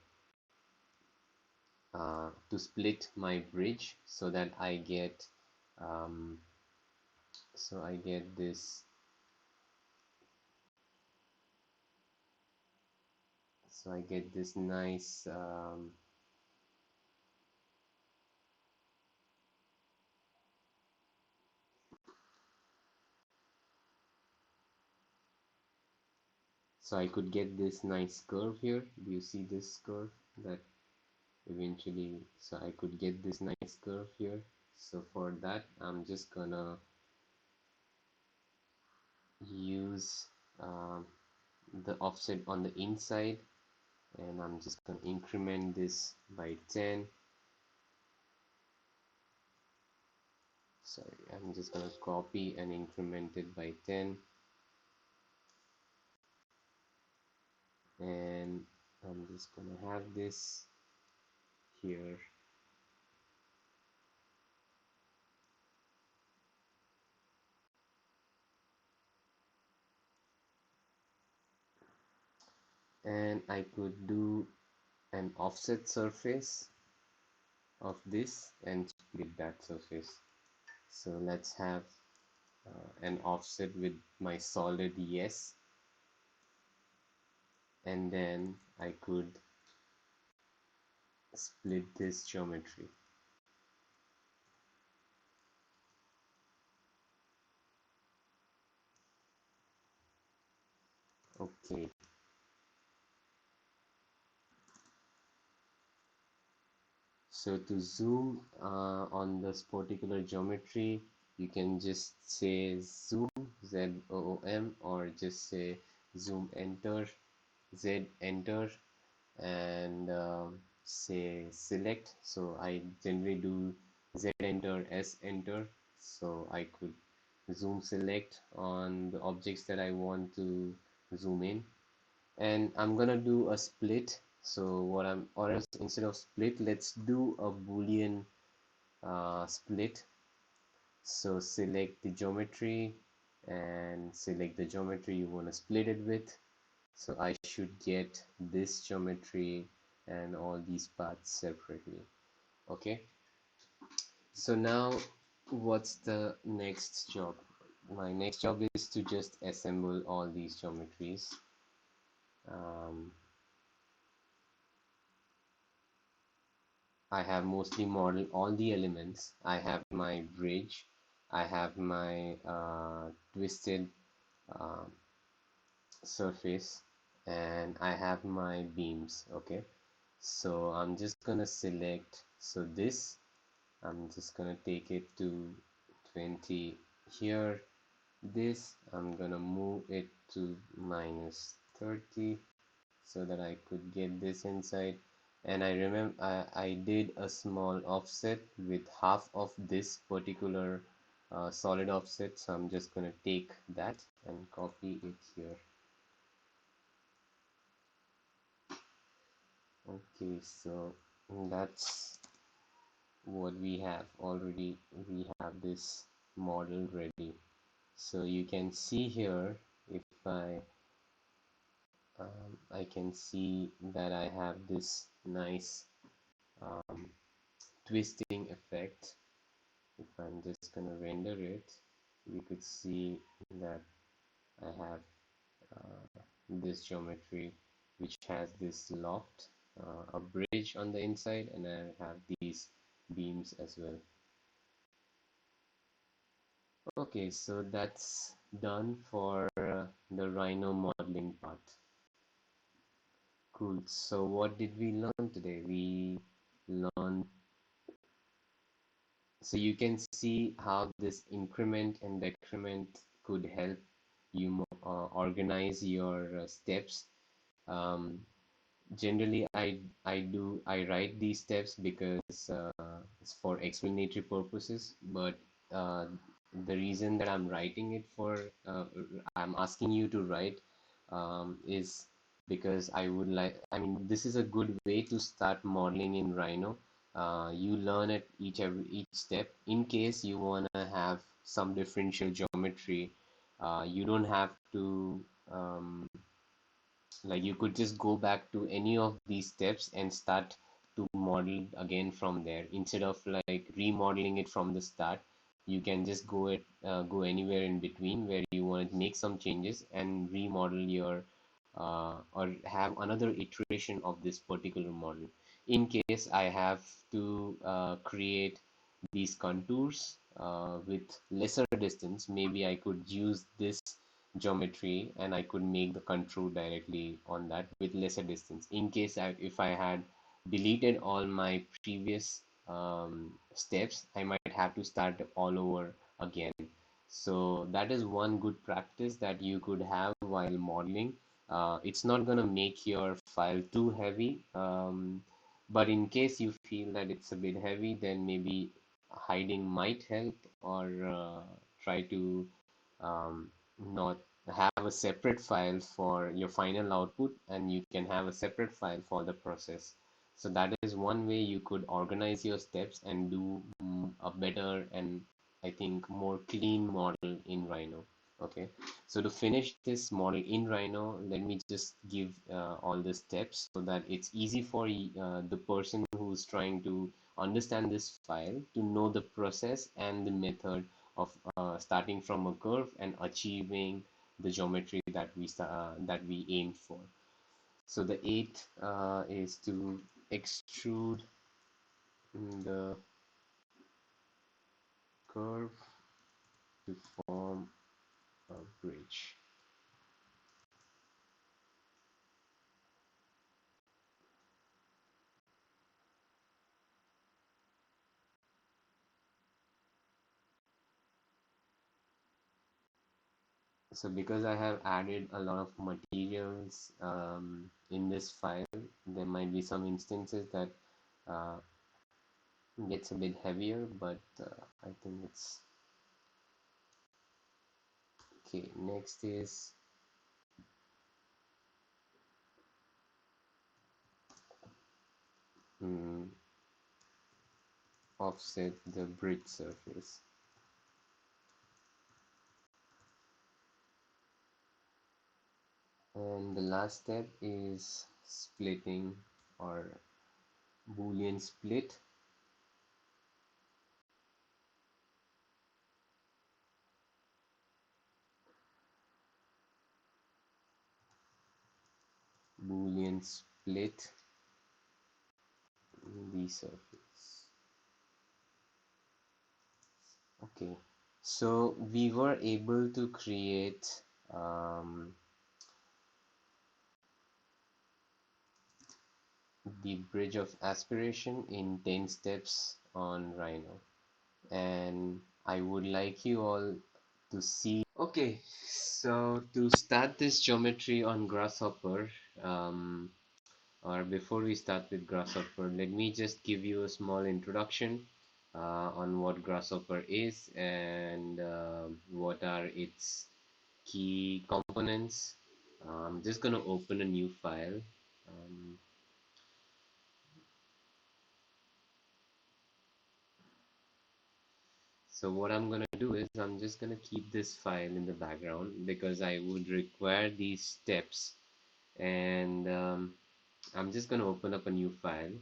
bridge so that um, I get this nice so I could get this nice curve here. Do you see this curve that eventually, so I could get this nice curve here. So for that I'm just gonna use the offset on the inside, and I'm just gonna increment this by 10. Sorry, I'm just gonna copy and increment it by 10, and I'm just gonna have this here, and I could do an offset surface of this and split that surface. So let's have an offset with my solid yes, and then I could split this geometry. Okay, so to zoom on this particular geometry, you can just say zoom, Z-O-O-M, or just say zoom enter, Z enter, and say select. So I generally do Z enter, S enter, so I could zoom select on the objects that I want to zoom in. And I'm gonna do a split. So what I'm, or else instead of split, let's do a Boolean split. So select the geometry and select the geometry you want to split it with. So I should get this geometry and all these parts separately. Okay, so now what's the next job? My next job is to just assemble all these geometries. um, I have mostly modeled all the elements. I have my bridge, I have my twisted uh, surface, and I have my beams. Okay, so I'm just gonna select, so this, I'm just gonna take it to 20 here. This I'm gonna move it to -30 so that I could get this inside. And I remember I did a small offset with half of this particular solid offset, so I'm just gonna take that and copy it here. Okay, so that's what we have already. We have this model ready. So you can see here, if I can see that I have this nice um, twisting effect. If I'm just gonna render it, you could see that I have this geometry which has this loft, a bridge on the inside, and I have these beams as well. Okay, so that's done for the Rhino modeling part. Cool. So what did we learn today? We learned, so you can see how this increment and decrement could help you organize your steps. Um, Generally, I write these steps because it's for explanatory purposes. But uh, the reason that I'm writing it for, I'm asking you to write, is because I would like. I mean, this is a good way to start modeling in Rhino. You learn at each step. In case you wanna have some differential geometry, you don't have to. Like you could just go back to any of these steps and start to model again from there. Instead of like remodeling it from the start, you can just go anywhere in between where you want to make some changes and remodel your or have another iteration of this particular model. In case I have to create these contours with lesser distance, maybe I could use this geometry and I could make the contour directly on that with lesser distance. In case if I had deleted all my previous steps, I might have to start all over again. So that is one good practice that you could have while modeling. It's not gonna make your file too heavy, but in case you feel that it's a bit heavy, then maybe hiding might help, or try to not have a separate file for your final output, and you can have a separate file for the process. So that is one way you could organize your steps and do a better and I think more clean model in Rhino. Okay, so to finish this model in Rhino, let me just give all the steps so that it's easy for the person who's trying to understand this file to know the process and the method of starting from a curve and achieving the geometry that we aim for. So the eighth is to extrude the curve to form a bridge. So because I have added a lot of materials in this file, there might be some instances that uh, gets a bit heavier, but I think it's okay. Next is mm, offset the bridge surface. And the last step is splitting or Boolean split. Boolean split the surface. Okay, so we were able to create the bridge of aspiration in 10 steps on Rhino, and I would like you all to see. Okay, so to start this geometry on Grasshopper, or before we start with Grasshopper, let me just give you a small introduction on what Grasshopper is and what are its key components. I'm just going to open a new file. Um, so what I'm going to do is I'm just going to keep this file in the background because I would require these steps, and I'm just going to open up a new file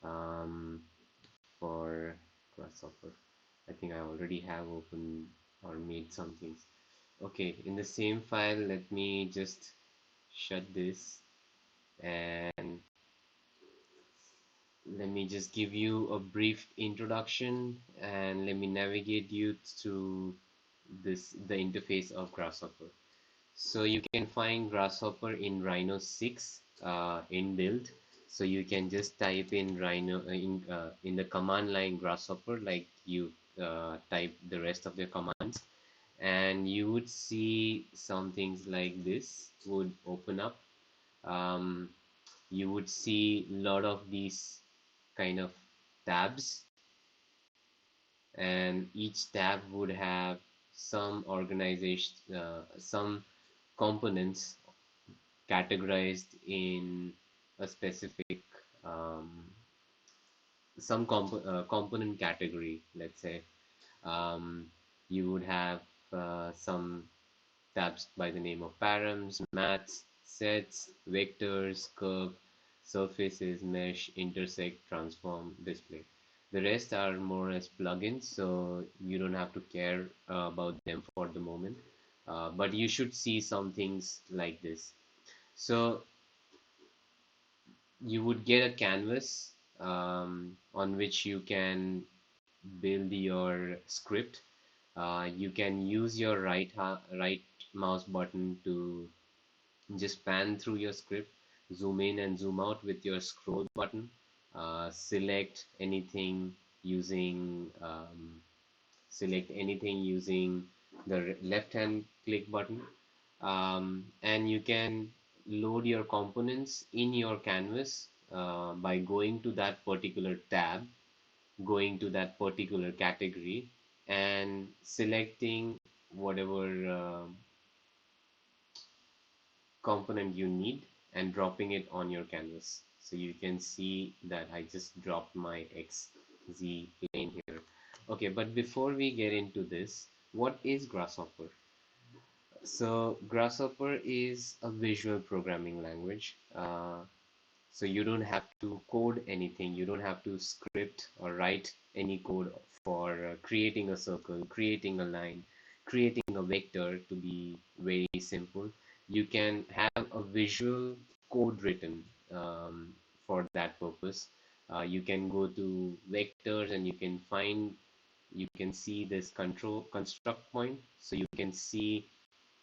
um, for Grasshopper. I think I already have opened or made some things. Okay, in the same file, let me just shut this and let me just give you a brief introduction and let me navigate you to the interface of Grasshopper. So you can find Grasshopper in Rhino 6 inbuilt. So you can just type in Rhino in the command line Grasshopper like you type the rest of the commands, and you would see some things like this would open up. Um, you would see a lot of these kind of tabs, and each tab would have some organization, some components categorized in a specific um, component category. Let's say um, you would have some tabs by the name of params, maths, sets, vectors, curve, surfaces, mesh, intersect, transform, display. The rest are more as plugins, so you don't have to care about them for the moment. But you should see some things like this. So you would get a canvas on which you can build your script. You can use your right mouse button to just pan through your script, zoom in and zoom out with your scroll button, select anything using the left hand click button, and you can load your components in your canvas by going to that particular tab, going to that particular category, and selecting whatever component you need and dropping it on your canvas. So you can see that I just dropped my XZ plane here. Okay, but before we get into this, what is Grasshopper? So Grasshopper is a visual programming language. So you don't have to code anything. You don't have to script or write any code for creating a circle, creating a line, creating a vector, to be very simple. You can have a visual code written for that purpose. You can go to vectors and you can see this control construct point. So you can see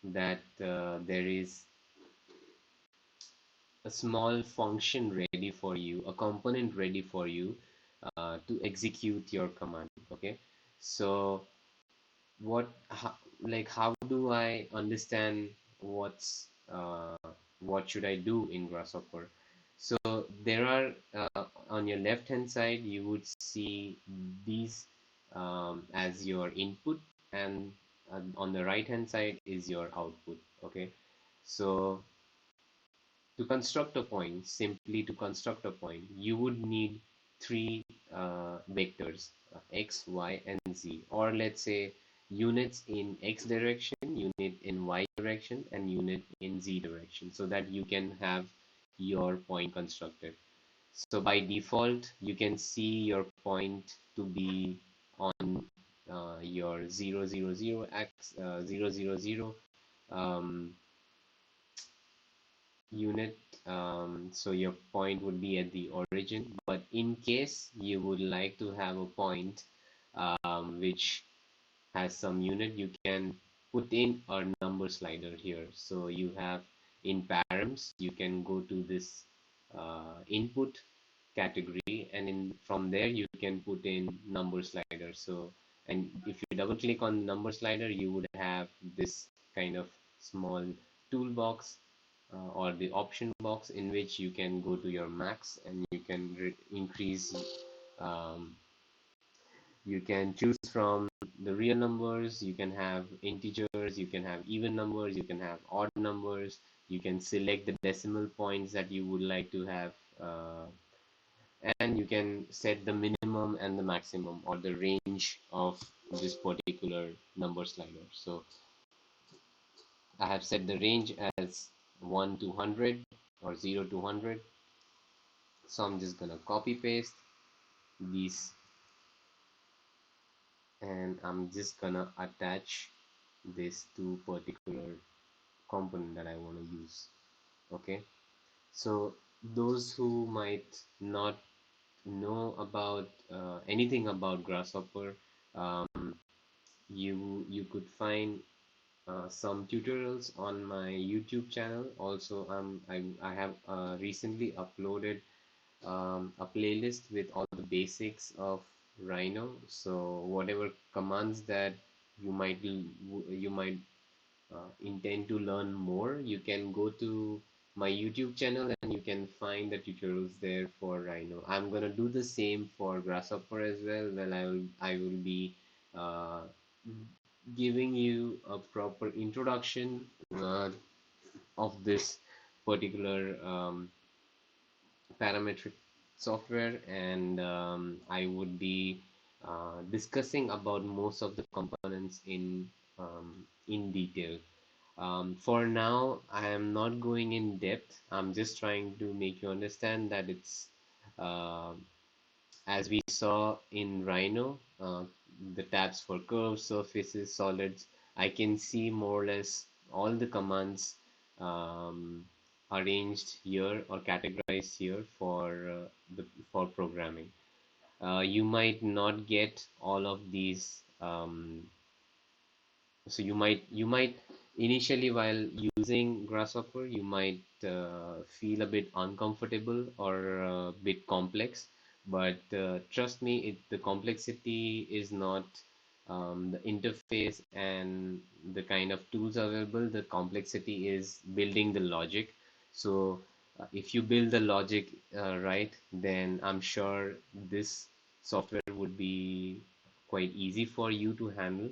that there is a small function ready for you, a component ready for you to execute your command. Okay, so what how, like how do I understand what's what should I do in Grasshopper? So there are on your left hand side you would see these as your input, and on the right hand side is your output. Okay, so to construct a point, simply to construct a point, you would need three vectors, x, y, and z, or let's say units in x direction, unit in y direction, and unit in z direction, so that you can have your point constructed. So by default, you can see your point to be on your 0, 0, 0 x 0, 0, 0 um, unit. So your point would be at the origin, but in case you would like to have a point which has some unit, you can put in a number slider here. So you have in params, you can go to this input category, and in from there you can put in number slider. So, and if you double click on number slider, you would have this kind of small toolbox or the option box in which you can go to your max, and you can increase um, you can choose from the real numbers, you can have integers, you can have even numbers, you can have odd numbers, you can select the decimal points that you would like to have, and you can set the minimum and the maximum or the range of this particular number slider. So I have set the range as 1 to 100 or 0 to 100. So I'm just gonna copy paste these, and I'm just gonna attach this to particular component that I want to use. Okay, so those who might not know about anything about Grasshopper, um, you could find some tutorials on my YouTube channel. Also, I have recently uploaded a playlist with all the basics of Rhino. So whatever commands that you might intend to learn more, you can go to my YouTube channel and you can find the tutorials there for Rhino. I'm gonna do the same for Grasshopper as well. Well, I will be uh, giving you a proper introduction of this particular parametric software, and I would be discussing about most of the components in detail. For now, I am not going in depth. I'm just trying to make you understand that it's uh, as we saw in Rhino, the tabs for curves, surfaces, solids. I can see more or less all the commands um, arranged here or categorized here for programming. You might not get all of these so you might initially while using Grasshopper you might feel a bit uncomfortable or a bit complex, but trust me, the complexity is not the interface and the kind of tools available. The complexity is building the logic. So if you build the logic right, then I'm sure this software would be quite easy for you to handle.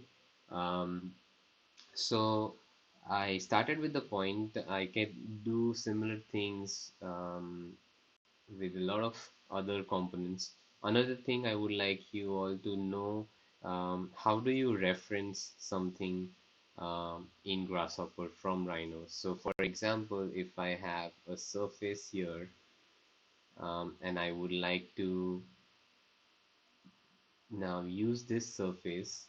um, so I started with the point I can do similar things with a lot of other components. Another thing I would like you all to know, how do you reference something in Grasshopper from Rhino? So for example, if I have a surface here and I would like to now use this surface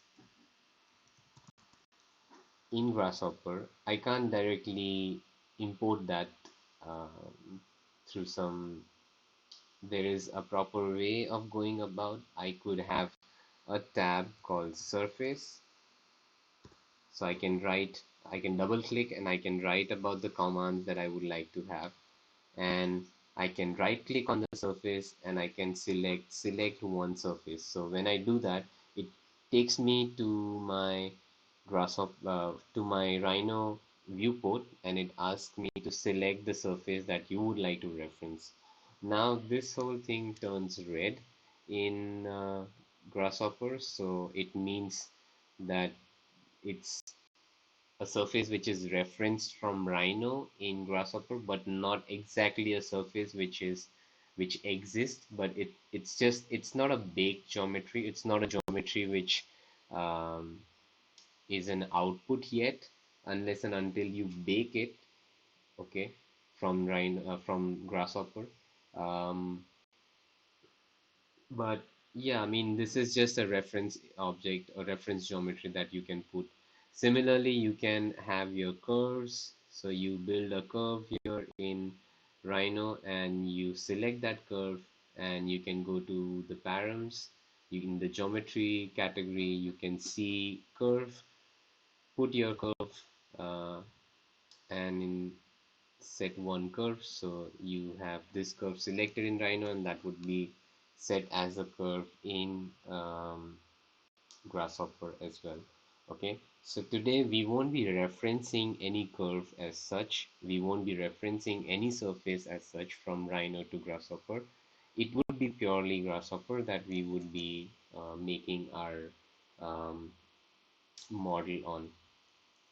in Grasshopper, I can't directly import that through some. There is a proper way of going about. I could have a tab called Surface, so I can double click and I can write about the commands that I would like to have, and I can right click on the surface and I can select one surface. So when I do that, it takes me to my to my Rhino viewport, and it asks me to select the surface that you would like to reference. Now this whole thing turns red in Grasshopper, so it means that it's a surface which is referenced from Rhino in Grasshopper, but not exactly a surface which exists, but it's not a baked geometry. It's not a geometry which um, is an output yet, unless and until you bake it, okay, from Grasshopper. Um, but yeah, I mean, this is just a reference object, a reference geometry that you can put. Similarly, you can have your curves. So you build a curve here in Rhino and you select that curve and you can go to the params. In the geometry category, you can see curve, put your curve, uh, and in set one curve. So you have this curve selected in Rhino, and that would be set as a curve in Grasshopper as well. Okay, so today we won't be referencing any curve as such. We won't be referencing any surface as such from Rhino to Grasshopper. It would be purely Grasshopper that we would be making our um, model on.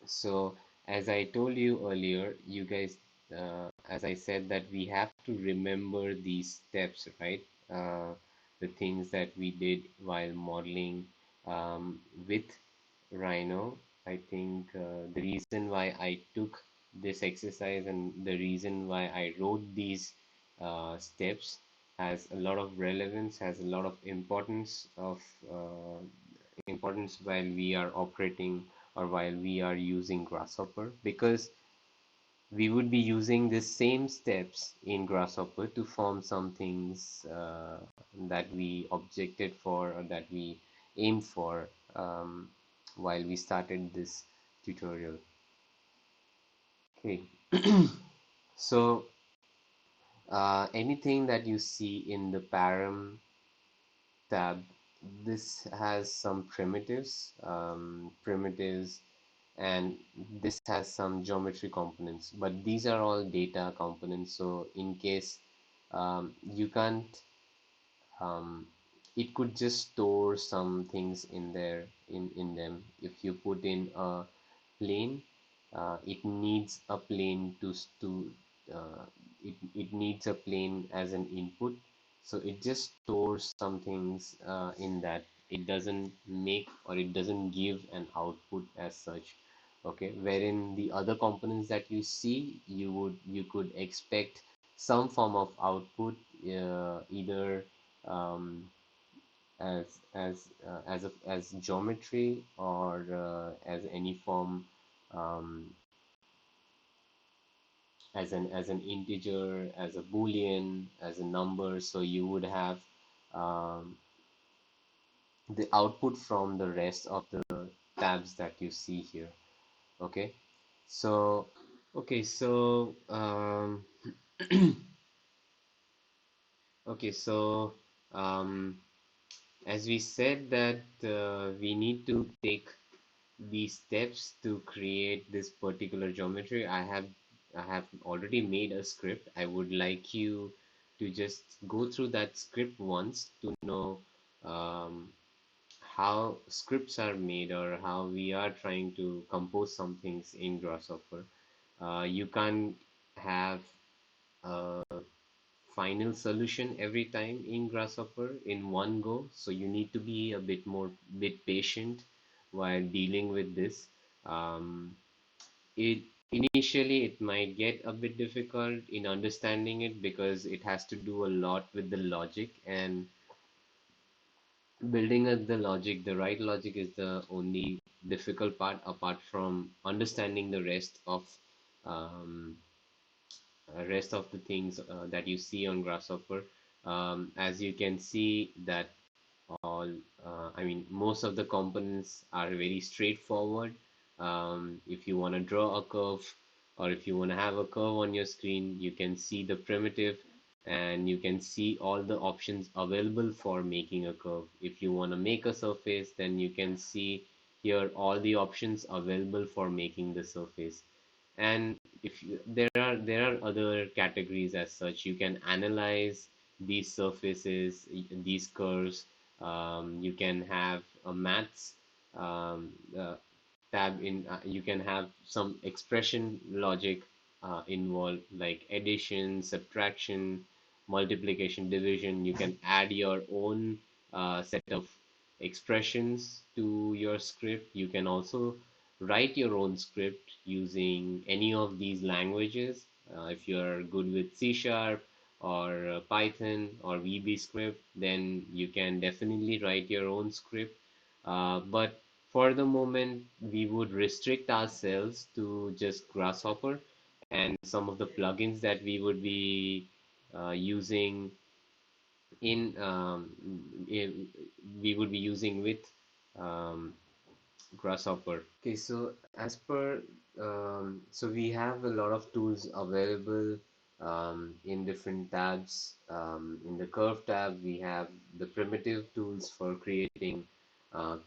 So, as I told you earlier, you guys, as I said, that we have to remember these steps, right? The things that we did while modeling with Rhino. I think the reason why I took this exercise and the reason why I wrote these steps has a lot of relevance, has a lot of importance while we are operating or while we are using Grasshopper, because we would be using the same steps in Grasshopper to form some things that we objected for or that we aimed for while we started this tutorial. Okay, so anything that you see in the param tab, this has some primitives, and this has some geometry components, but these are all data components. So in case you can't, um, it could just store some things in there in them. If you put in a plane, it needs a plane uh, it needs a plane as an input, so it just stores some things in that. It doesn't make or it doesn't give an output as such. Okay, wherein the other components that you see, you could expect some form of output, either um, as geometry or as any form, um, as an integer, as a boolean, as a number. So you would have um, the output from the rest of the tabs that you see here. Okay, so okay, so okay, so um, as we said that we need to take these steps to create this particular geometry. I have already made a script. I would like you to just go through that script once to know um, how scripts are made or how we are trying to compose some things in Grasshopper. You can't have a final solution every time in Grasshopper in one go, so you need to be a bit patient while dealing with this. Um, it initially it might get a bit difficult in understanding it because it has to do a lot with the logic, and building up the logic, the right logic is the only difficult part apart from understanding the um, rest of the things that you see on Grasshopper. As you can see that all, I mean, most of the components are very straightforward. If you want to draw a curve or if you want to have a curve on your screen, you can see the primitive and you can see all the options available for making a curve. If you want to make a surface, then you can see here all the options available for making the surface. And if you, there are other categories as such. You can analyze these surfaces, these curves. You can have a maths um, uh, tab in. You can have some expression logic involved, like addition, subtraction, multiplication, division. You can add your own set of expressions to your script. You can also write your own script using any of these languages. If you're good with C Sharp or Python or VB script, then you can definitely write your own script. But for the moment, we would restrict ourselves to just Grasshopper and some of the plugins that we would be using in, we would be using with um, Grasshopper. Okay, so as per, so we have a lot of tools available in different tabs. In the curve tab, we have the primitive tools for creating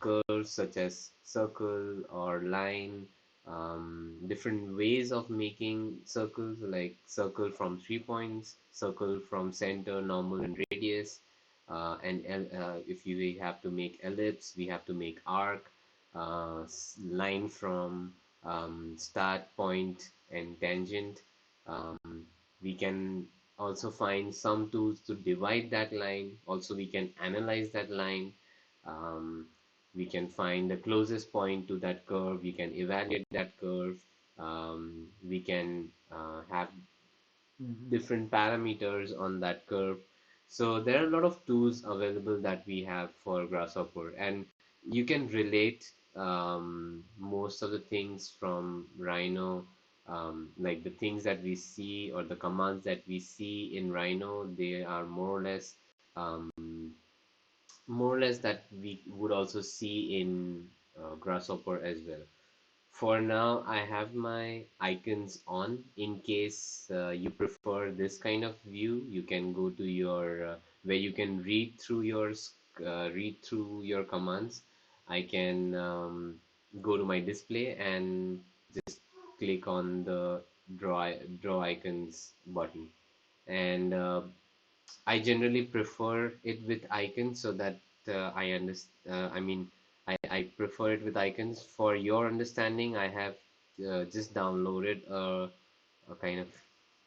curves such as circle or line, different ways of making circles like circle from 3 points, circle from center, normal, and radius. If we have to make ellipse, we have to make arc, line from start point and tangent. We can also find some tools to divide that line. Also, we can analyze that line. Um, we can find the closest point to that curve. We can evaluate that curve. We can have different parameters on that curve. So there are a lot of tools available that we have for Grasshopper, and you can relate most of the things from Rhino, like the things that we see or the commands that we see in Rhino. They are um, more or less that we would also see in Grasshopper as well. For now, I have my icons on. In case you prefer this kind of view, you can go to your where you can read through your commands. I can go to my display and just click on the draw icons button, and I generally prefer it with icons so that I understand. I mean, I prefer it with icons. For your understanding, I have just downloaded a kind of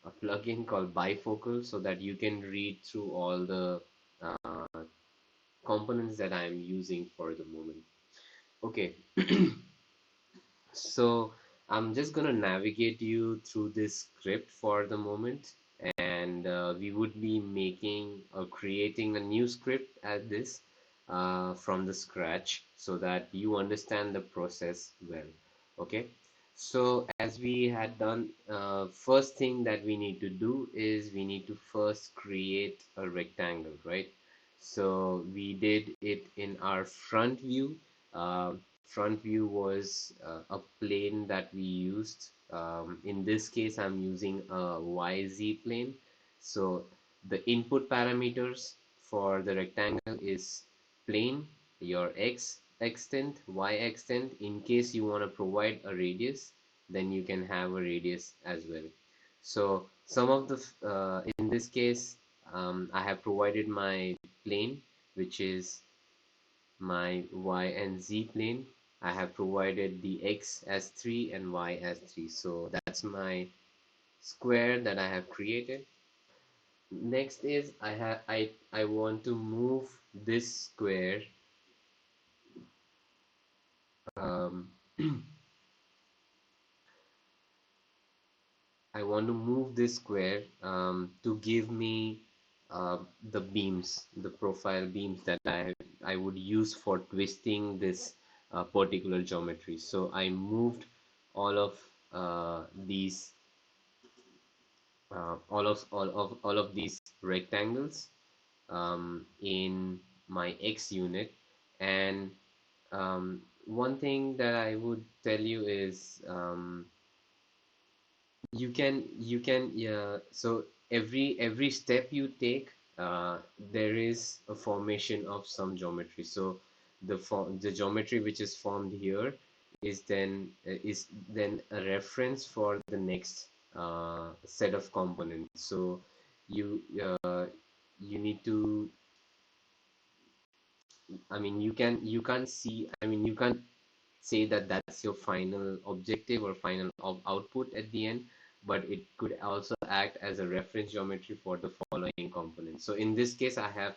a plugin called Bifocal so that you can read through all the components that I'm using for the moment. Okay, so I'm just gonna navigate you through this script for the moment, and we would be making or creating a new script at this from the scratch so that you understand the process well. Okay, so as we had done, first thing that we need to do is we need to first create a rectangle, right? So we did it in our front view. Front view was a plane that we used. In this case, I'm using a YZ plane. So the input parameters for the rectangle is plane, your X extent, Y extent. In case you want to provide a radius, then you can have a radius as well. So some of the, in this case, I have provided my plane, which is my y and z plane. I have provided the x as 3 and y as 3. So that's my square that I have created. Next is I want to move this square. Um, I want to move this square to give me the beams, the profile beams that I would use for twisting this particular geometry. So I moved all of these all of these rectangles in my X unit. And one thing that I would tell you is you can yeah, so every step you take there is a formation of some geometry. So the geometry which is formed here is then a reference for the next set of components. So you you need to, I mean, you can't see, I mean, you can't say that that's your final objective or final output at the end, but it could also act as a reference geometry for the following components. So in this case, I have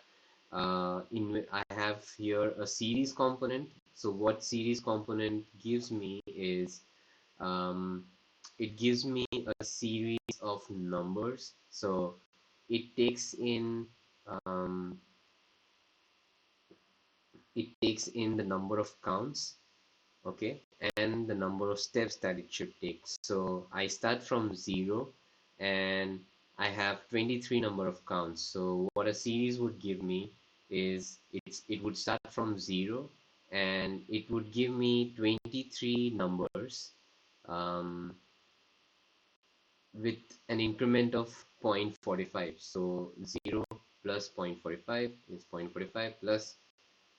here a series component. So what series component gives me is, um, it gives me a series of numbers. So it takes in um, the number of counts, okay, and the number of steps that it should take. So I start from 0 and I have 23 number of counts. So what a series would give me is it would start from 0 and it would give me 23 numbers, um, with an increment of 0.45. So 0 plus 0.45 is 0.45 plus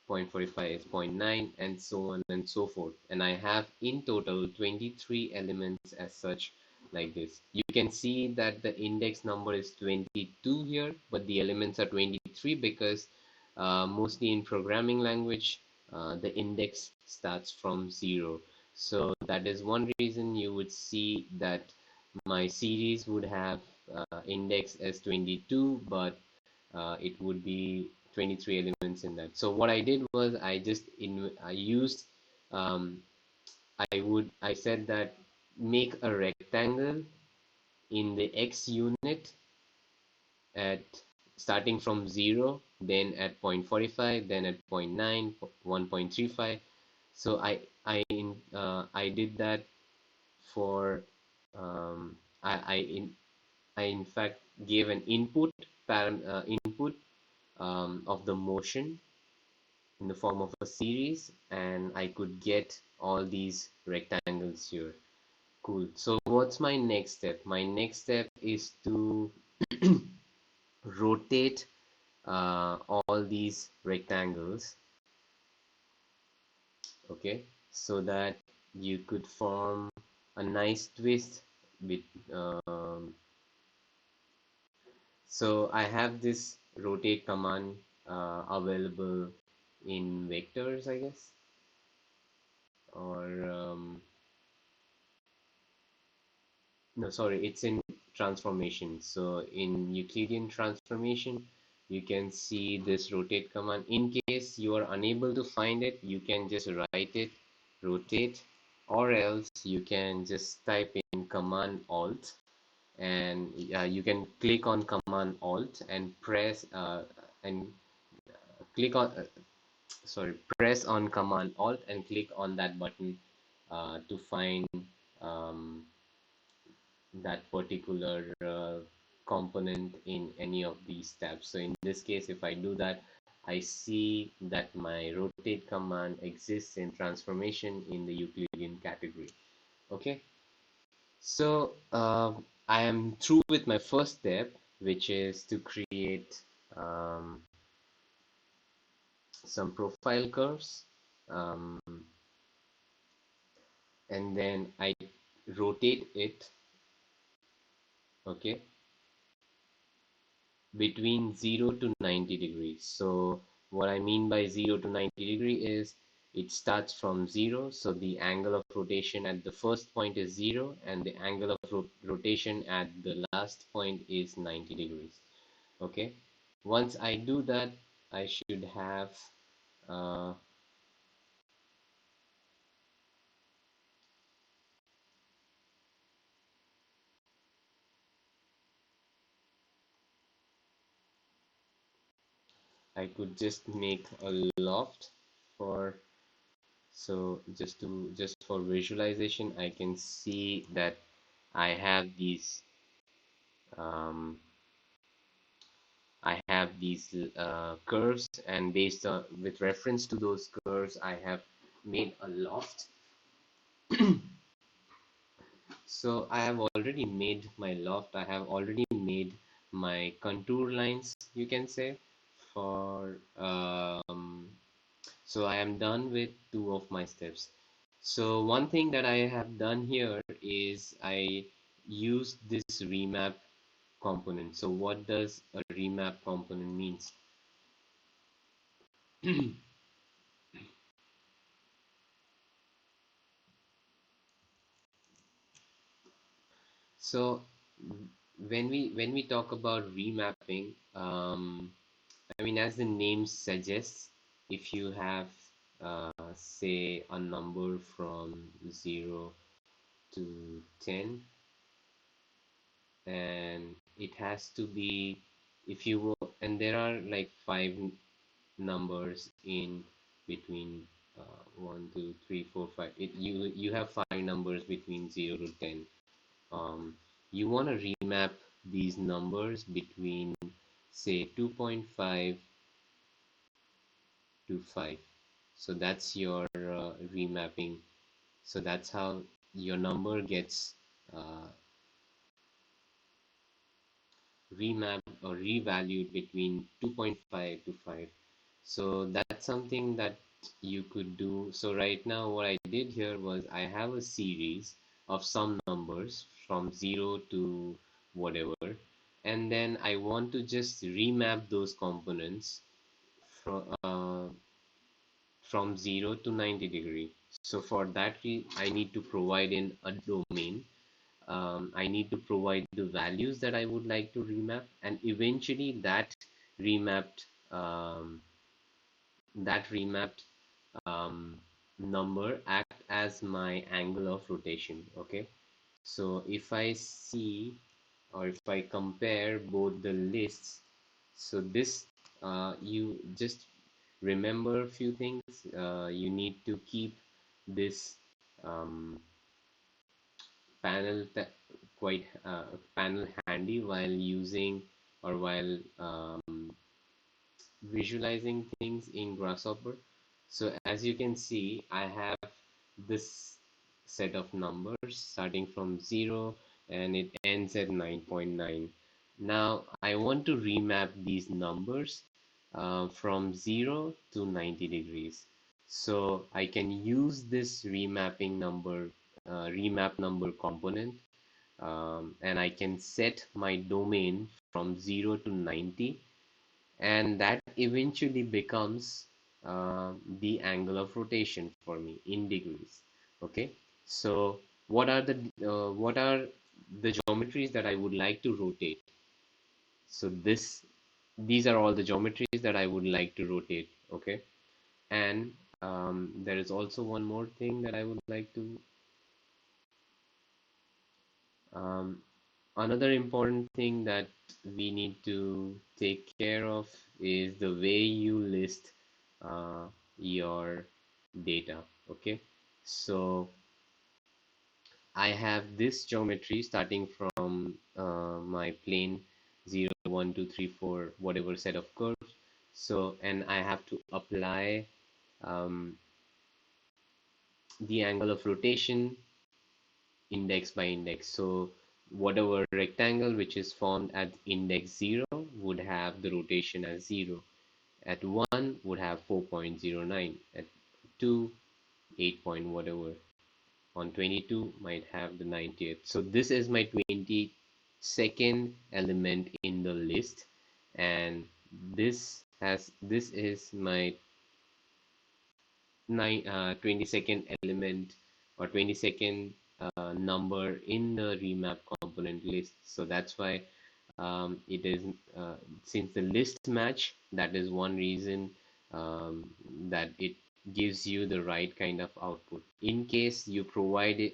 0.45 is zero point 0.9, and so on and so forth. And I have in total 23 elements as such, like this. You can see that the index number is 22 here, but the elements are 23 because mostly in programming language, the index starts from 0. So that is one reason you would see that my series would have index as 22, but it would be 23 elements in that. So what I did was I used, um, I said that make a rectangle in the x unit at starting from 0, then at 0.45, then at 0.9, 1.35. So I did that for, I in fact gave an input of the motion in the form of a series, and I could get all these rectangles here. Cool. So what's my next step? My next step is to rotate all these rectangles, okay, so that you could form a nice twist with, um, so I have this rotate command available in vectors, I guess, or no, sorry, it's in transformation. So in Euclidean transformation, you can see this rotate command. In case you are unable to find it, you can just write it, rotate, or else you can just type in command alt, and you can click on command alt and and click on press on command alt and click on that button to find um, that particular component in any of these tabs. So in this case, if I do that, I see that my rotate command exists in transformation in the Euclidean category. Okay, so I am through with my first step, which is to create some profile curves, um, and then I rotate it, okay, between 0 to 90 degrees. So what I mean by 0 to 90 degree is it starts from 0, so the angle of rotation at the first point is 0 and the angle of rotation at the last point is 90 degrees. Okay, once I do that, I should have uh, I could just make a loft for, so just for visualization, I can see that I have these um, curves, and based on with reference to those curves, I have made a loft. So I have already made my loft. I have already made my contour lines, you can say, for So I am done with two of my steps. So one thing that I have done here is I use this remap component. So what does a remap component means? So when we talk about remapping, I mean, as the name suggests, if you have say a number from 0 to 10, and it has to be, if you will, and there are like five numbers in between, 1 2 3 4 5, you have five numbers between 0 to 10. um, you want to remap these numbers between say 2.5 to 5. So that's your remapping. So that's how your number gets uh, remapped or revalued between 2.5 to 5. So that's something that you could do. So right now what I did here was I have a series of some numbers from 0 to whatever, and then I want to just remap those components from 0 to 90 degree. So for that I need to provide in a domain. I need to provide the values that I would like to remap, and eventually remapped um, that remapped number act as my angle of rotation. Okay, so if I see, or if I compare both the lists, so this you just remember a few things. You need to keep this um, panel quite panel handy while using or while visualizing things in Grasshopper. So as you can see, I have this set of numbers starting from 0 and it ends at 9.9. Now I want to remap these numbers from 0 to 90 degrees. So I can use this remap number component, and I can set my domain from 0 to 90, and that eventually becomes the angle of rotation for me in degrees. Okay, so what are the geometries that I would like to rotate? So these are all the geometries that I would like to rotate. Okay, and there is also one more thing that I would like to um, another important thing that we need to take care of is the way you list uh, your data. Okay, so I have this geometry starting from my plane 0 1 2 3 4 whatever set of curves. So, and I have to apply um, the angle of rotation index by index. So whatever rectangle which is formed at index 0 would have the rotation as 0. At 1 would have 4.09. At 2, 8 point whatever. On 22 might have the 90th. So this is my 22nd element in the list, and this is my 22nd element or 22nd number in the remap component list. So that's why it is since the list match, that is one reason that it gives you the right kind of output. In case you provide it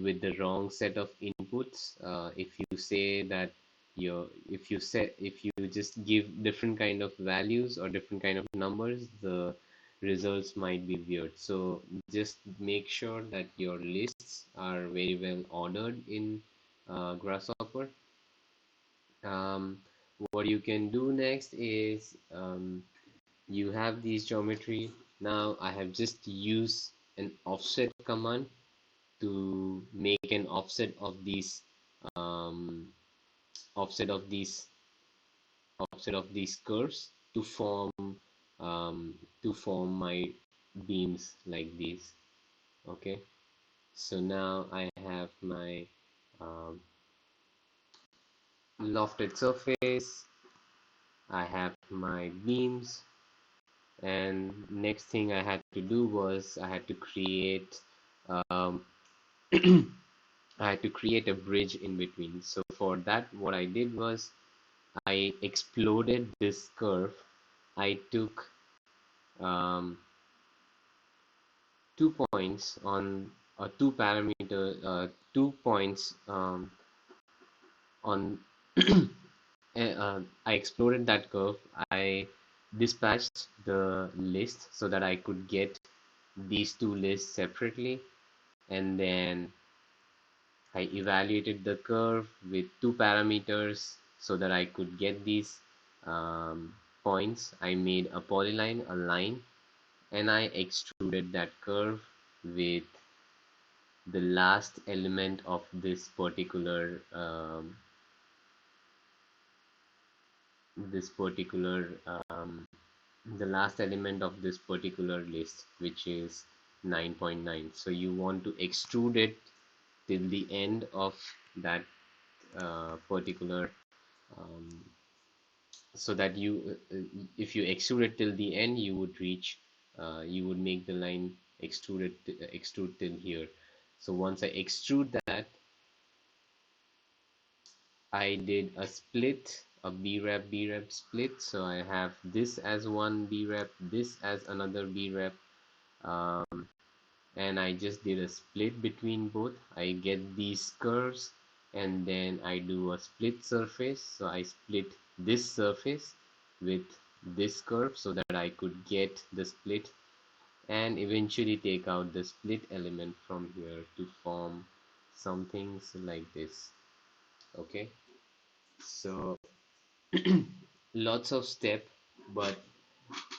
with the wrong set of inputs, if you say that if you just give different kind of values or different kind of numbers, the results might be weird. So just make sure that your lists are very well ordered in Grasshopper. um, what you can do next is you have these geometry. Now I have just used an offset command to make an um, offset of these offset of these curves. to form my beams like these. Okay, so now I have my um, lofted surface, I have my beams, and next thing I had to do was I had to create um, I had to create a bridge in between. So for that, what I did was I exploded this curve. I took um, 2 points on 2 points on I exploded that curve. I dispatched the list so that I could get these two lists separately, and then I evaluated the curve with two parameters so that I could get these points. I made a polyline, a line, and I extruded that curve with the last element of this particular the last element of this particular list, which is 9.9. So you want to extrude it till the end of that particular um, so that if you extrude it till the end, you would make the line extrude till here. So once I extrude that, I did a split, a B rep split. So I have this as one B rep, this as another B rep, um, and I just did a split between both. I get these curves, and then I do a split surface. So I split this surface with this curve so that I could get the split and eventually take out the split element from here to form some things like this. Okay, so lots of step, but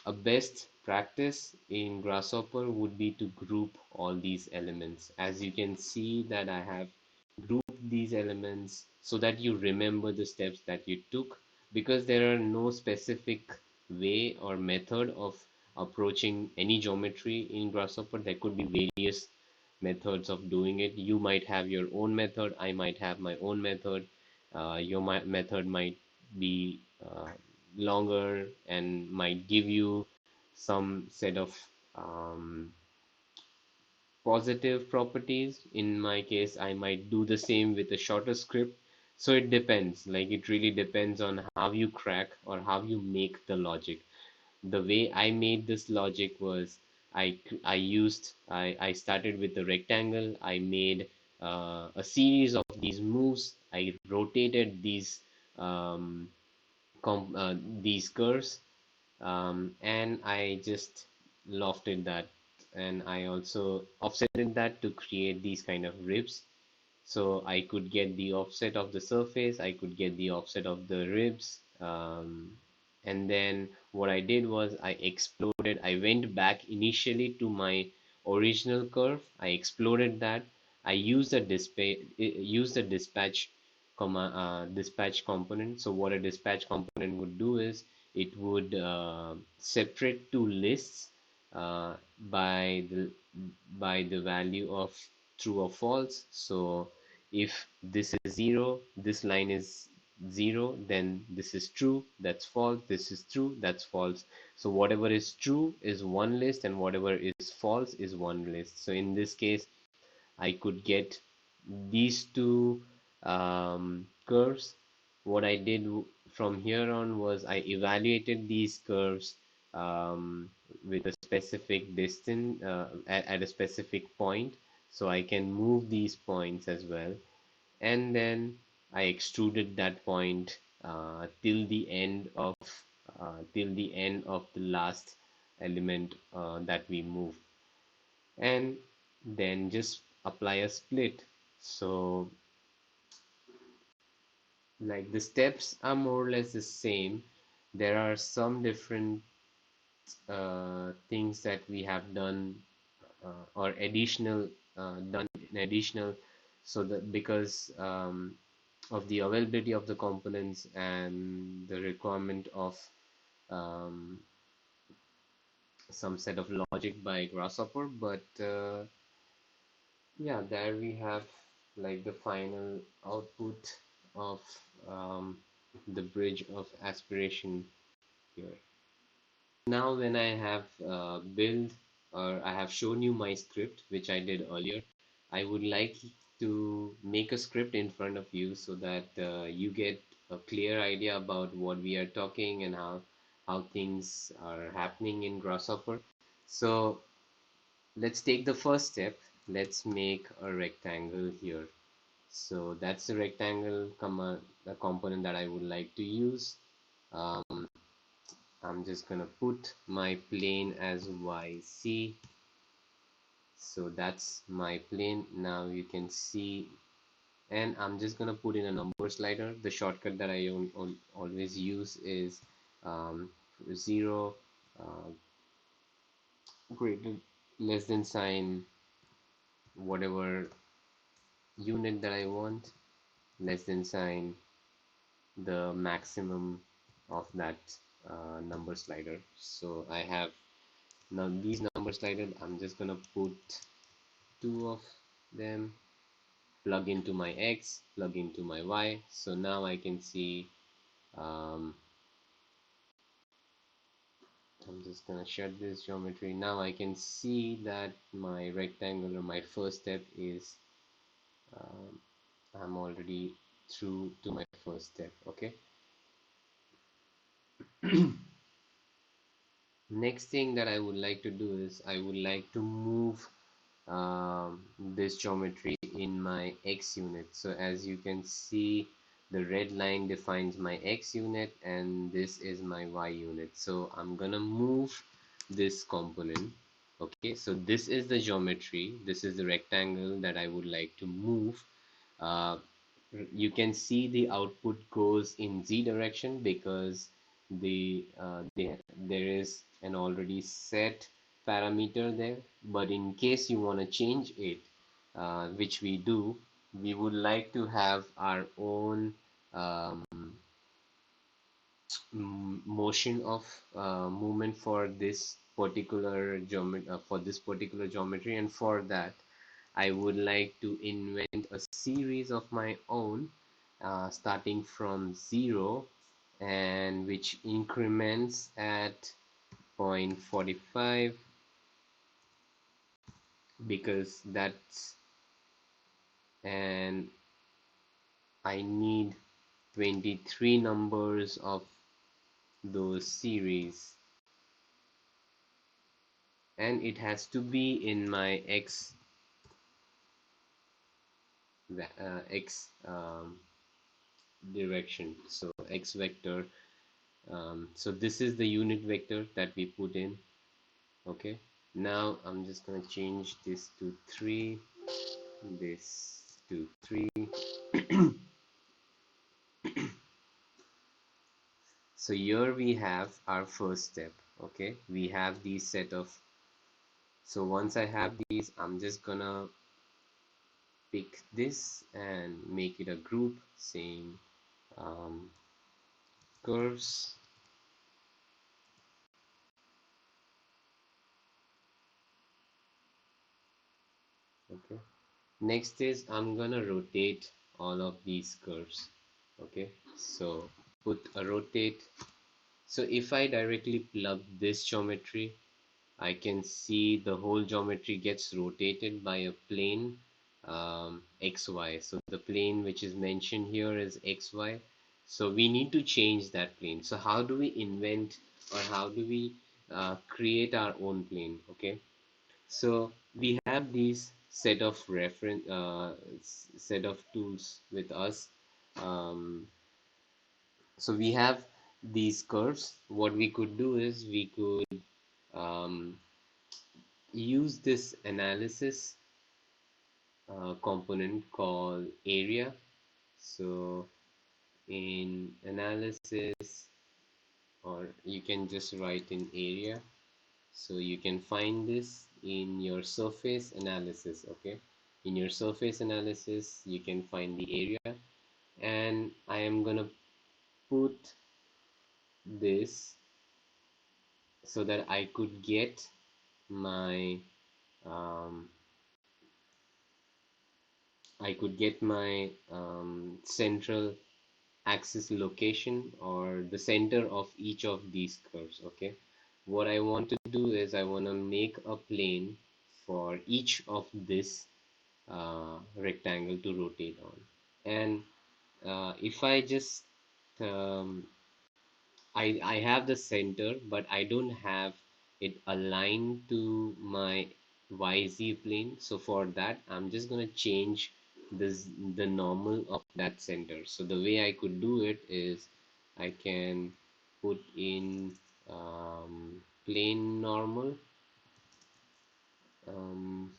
a best practice in Grasshopper would be to group all these elements. As you can see that I have grouped these elements so that you remember the steps that you took, because there are no specific way or method of approaching any geometry in Grasshopper. There could be various methods of doing it. You might have your own method, I might have my own method. Your method might be longer and might give you some set of um, positive properties. In my case, I might do the same with a shorter script. So it depends, like it really depends on how you crack or how you make the logic. The way I made this logic was I started with a rectangle. I made a series of these moves. I rotated um, these curves, and I just lofted that, and I also offsetted that to create these kind of ribs. So I could get the offset of the surface, I could get the offset of the ribs, and then what I did was I went back initially to my original curve, I exploded that, I used the dispatch component. So what a dispatch component would do is it would separate two lists uh, by the value of true or false. So if this is 0, this line is 0, then this is true, that's false, this is true, that's false. So whatever is true is one list and whatever is false is one list. So in this case, I could get these two curves. What I did from here on was I evaluated these curves with a specific distance at a specific point, so I can move these points as well. And then I extruded that point till the end of the last element that we moved, and then just apply a split. So like the steps are more or less the same. There are some different things that we have done or additional done in additional, so that because of the availability of the components and the requirement of um, some set of logic by Grasshopper, but yeah, there we have like the final output of um, the bridge of aspiration here. Now, when I have built or I have shown you my script, which I did earlier, I would like to make a script in front of you so that you get a clear idea about what we are talking and how things are happening in Grasshopper. So let's take the first step. Let's make a rectangle here. So that's the rectangle the component that I would like to use. Um, I'm just gonna put my plane as YC. So that's my plane. Now you can see, and I'm just gonna put in a number slider. The shortcut that I always use is 0, uh, greater less than sign, whatever unit that I want, less than sign the maximum of that number slider. So I have now these number sliders. I'm just gonna put two of them, plug into my X, plug into my Y. So now I can see, um, I'm just gonna shut this geometry. Now I can see that my rectangle or my first step is, um, I'm already through to my first step. Okay. Next thing that I would like to do is I would like to move this geometry in my X unit. So as you can see, the red line defines my X unit and this is my Y unit. So I'm gonna move this component. Okay, so this is the geometry. This is the rectangle that I would like to move. Uh, you can see the output goes in Z direction because there is an already set parameter there. But in case you want to change it, which we do, we would like to have our own um, motion of movement for this particular geometry, and for that I would like to invent a series of my own, starting from 0 and which increments at 0.45, because that's, and I need 23 numbers of those series, and it has to be in my x direction, so x vector. So this is the unit vector that we put in. Okay, now I'm just gonna change this to 3, this to 3. So here we have our first step. Okay, we have these set of, so once I have these, I'm just gonna pick this and make it a group saying um, curves. Okay, next is I'm gonna rotate all of these curves. Okay, so put a rotate. So if I directly plug this geometry, I can see the whole geometry gets rotated by a plane, XY. So the plane which is mentioned here is XY. So we need to change that plane. So how do we invent, or how do we create our own plane? Okay, so we have these set of reference set of tools with us. Um, so we have these curves. What we could do is we could um, use this analysis component called area. So in analysis, or you can just write in area. So you can find this in your surface analysis. Okay, in your surface analysis, you can find the area, and I am gonna put this. so that I could get my um, central axis location, or the center of each of these curves. Okay, what I want to do is I want to make a plane for each of this rectangle to rotate on. And if I just um, I have the center, but I don't have it aligned to my YZ plane. So for that, I'm just gonna change the normal of that center. So the way I could do it is I can put in plane normal. Um,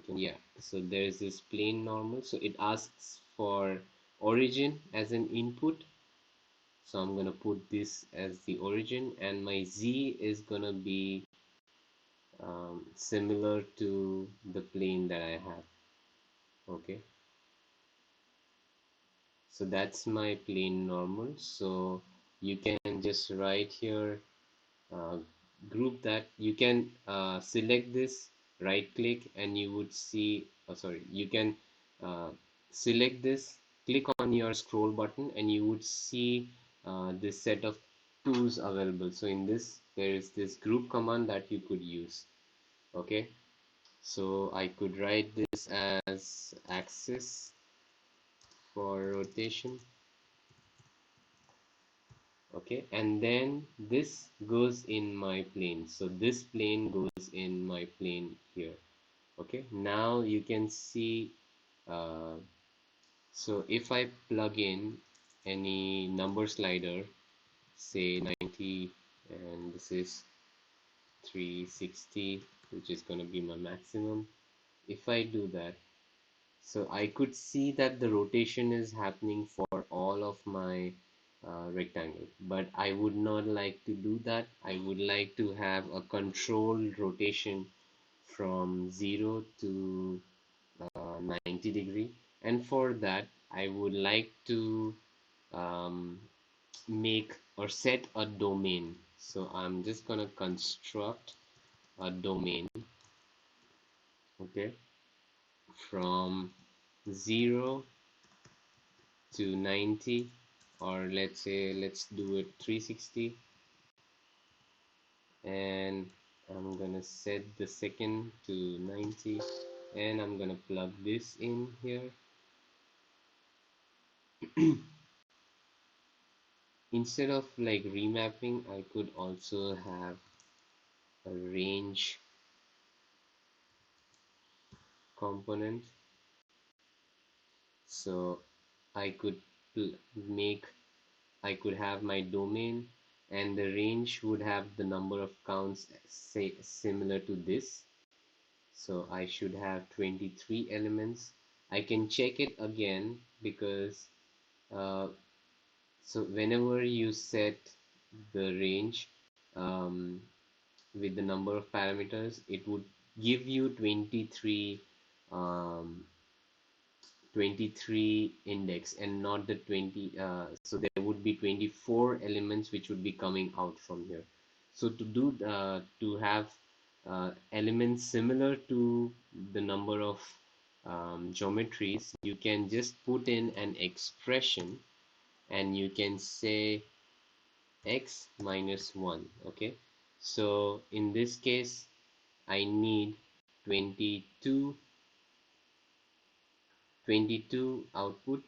yeah. So there's this plane normal. So it asks for origin as an input. So I'm gonna put this as the origin, and my Z is gonna be similar to the plane that I have. Okay, so that's my plane normal. So you can just write here, uh, group that. You can select this, right click, and you would see, oh, sorry, you can uh, select this, click on your scroll button, and you would see this set of tools available. So in this, there is this group command that you could use. Okay, so I could write this as axis for rotation. Okay, and then this goes in my plane, so this plane goes in my plane here. Okay, now you can see, uh, so if I plug in any number slider, say 90, and this is 360, which is going to be my maximum. If I do that, so I could see that the rotation is happening for all of my rectangle, but I would not like to do that. I would like to have a controlled rotation from 0 to 90-degree, and for that I would like to um, make or set a domain. So I'm just gonna construct a domain, okay, from 0 to 90, or let's say let's do it 360, and I'm gonna set the second to 90, and I'm gonna plug this in here. Instead of like remapping, I could also have a range component. So I could make, I could have my domain, and the range would have the number of counts, say similar to this. So I should have 23 elements. I can check it again because uh, so whenever you set the range um, with the number of parameters, it would give you 23 um, 23 index and not the 20. So there would be 24 elements which would be coming out from here. So to have elements similar to the number of geometries, you can just put in an expression, and you can say x minus 1. Okay, so in this case I need 22 output.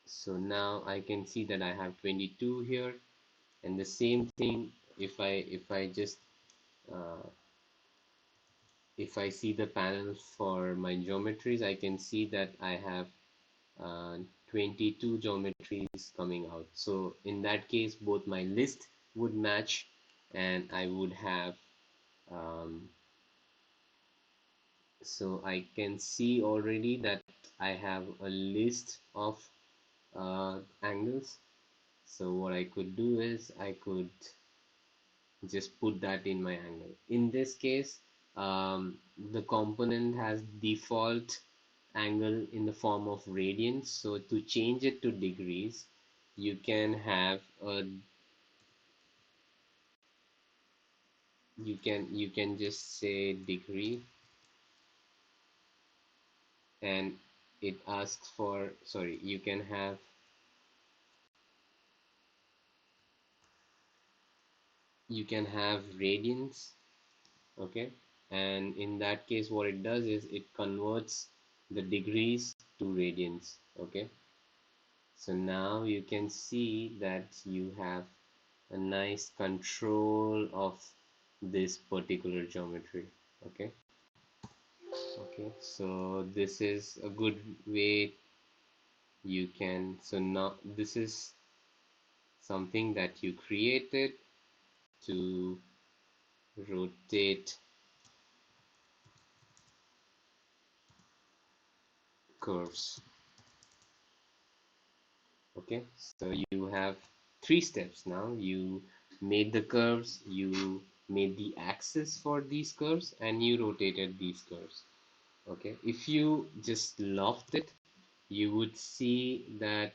So now I can see that I have 22 here, and the same thing if I just uh, if I see the panel for my geometries, I can see that I have uh, 22 geometries coming out. So in that case, both my list would match, and I would have um, so I can see already that I have a list of angles. So what I could do is I could just put that in my angle. In this case, the component has default angle in the form of radians. So to change it to degrees, you can have a you can just say degree, and it asks for, sorry, you can have radians. Okay, and in that case what it does is it converts the degrees to radians. Okay, so now you can see that you have a nice control of this particular geometry. Okay, okay, so this is a good way you can, so now this is something that you created to rotate curves. Okay, so you have three steps now. You made the curves, you made the axis for these curves, and you rotated these curves. Okay, if you just loft it, you would see that,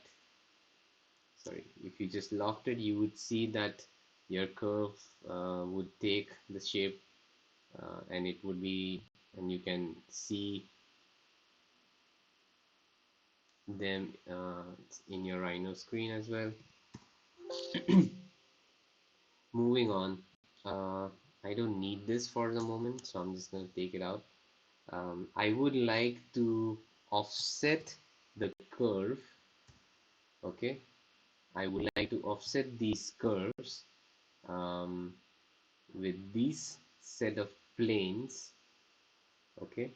sorry, if you just loft it, you would see that your curve would take the shape, and it would be, and you can see them in your Rhino screen as well. Moving on, I don't need this for the moment, so I'm just going to take it out. I would like to offset the curve. Okay, I would like to offset these curves um, with these set of planes. Okay,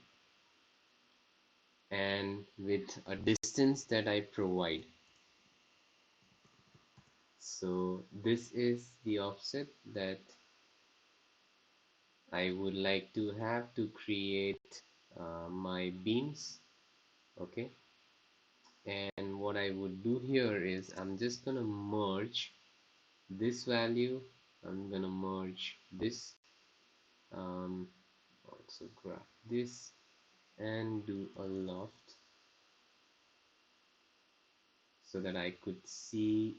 and with a distance that I provide. So this is the offset that I would like to have to create my beams. Okay, and what I would do here is I'm just gonna merge this value, I'm gonna merge this, also graph this, and do a loft so that I could see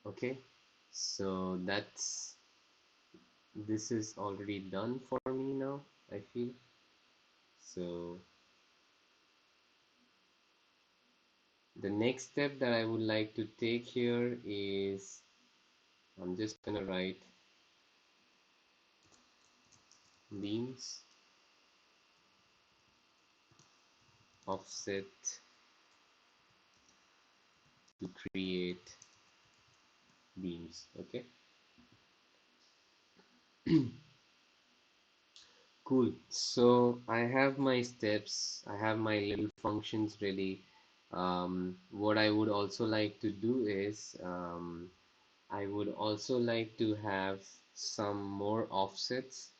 okay, so this is already done for me now, I feel. So the next step that I would like to take here is I'm just gonna write beams offset to create beams. Okay, cool. So I have my steps, I have my little functions ready. What I would also like to do is I would also like to have some more offsets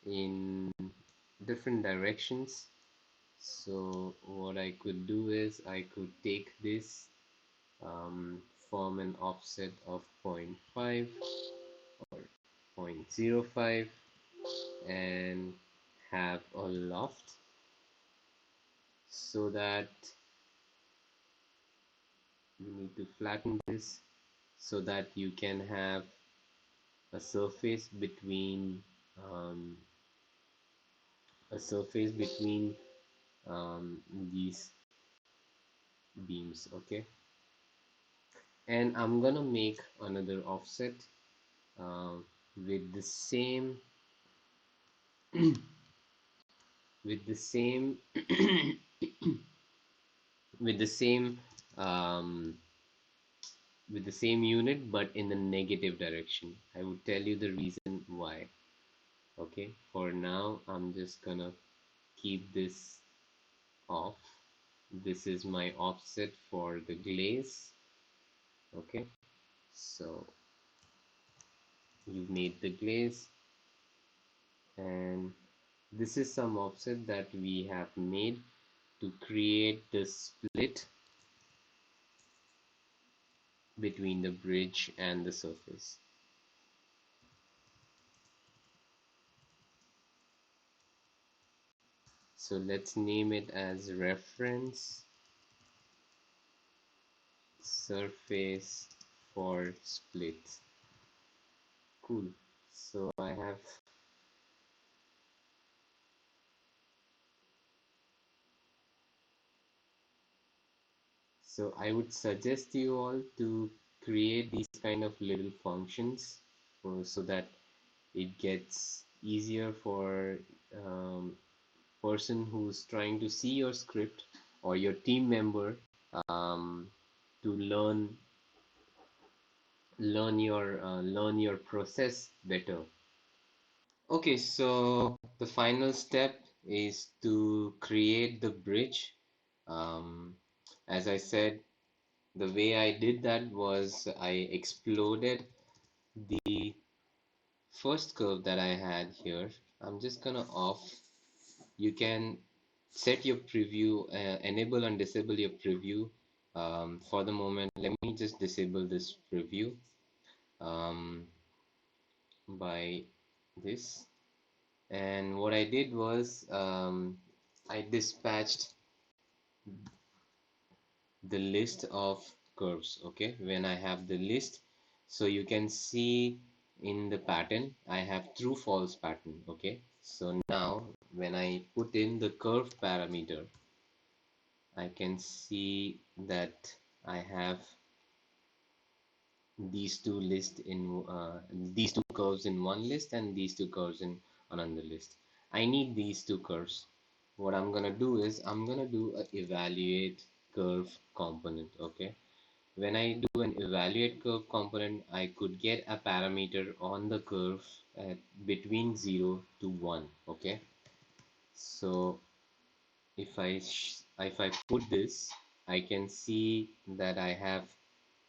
in different directions. So what I could do is I could take this, form an offset of 0.5 or 0.05, and have a loft so that you need to flatten this so that you can have a surface between um, a surface between these beams. Okay, and I'm gonna make another offset uh, with the same with the same with the same um, with the same unit but in the negative direction. I would tell you the reason why. Okay, for now I'm just gonna keep this off. This is my offset for the glaze. Okay, so you've made the glaze, and this is some offset that we have made to create the split between the bridge and the surface. So let's name it as reference surface for split. Cool. So I have, so I would suggest you all to create these kind of little functions so that it gets easier for person who's trying to see your script or your team member um, to learn your process better. Okay, so the final step is to create the bridge. Um, as I said, the way I did that was I exploded the first curve that I had here. I'm just gonna off. You can set your preview, enable and disable your preview. For the moment, let me just disable this preview um, by this. And what I did was I dispatched the list of curves. Okay, when I have the list, so you can see in the pattern I have true false pattern. Okay, so now when I put in the curve parameter, I can see that I have these two lists in these two curves in one list and these two curves in another list. I need these two curves. What I'm gonna do is I'm gonna do a evaluate curve component. Okay, when I do an evaluate curve component, I could get a parameter on the curve at between 0 to 1. Okay, so if I put this, I can see that I have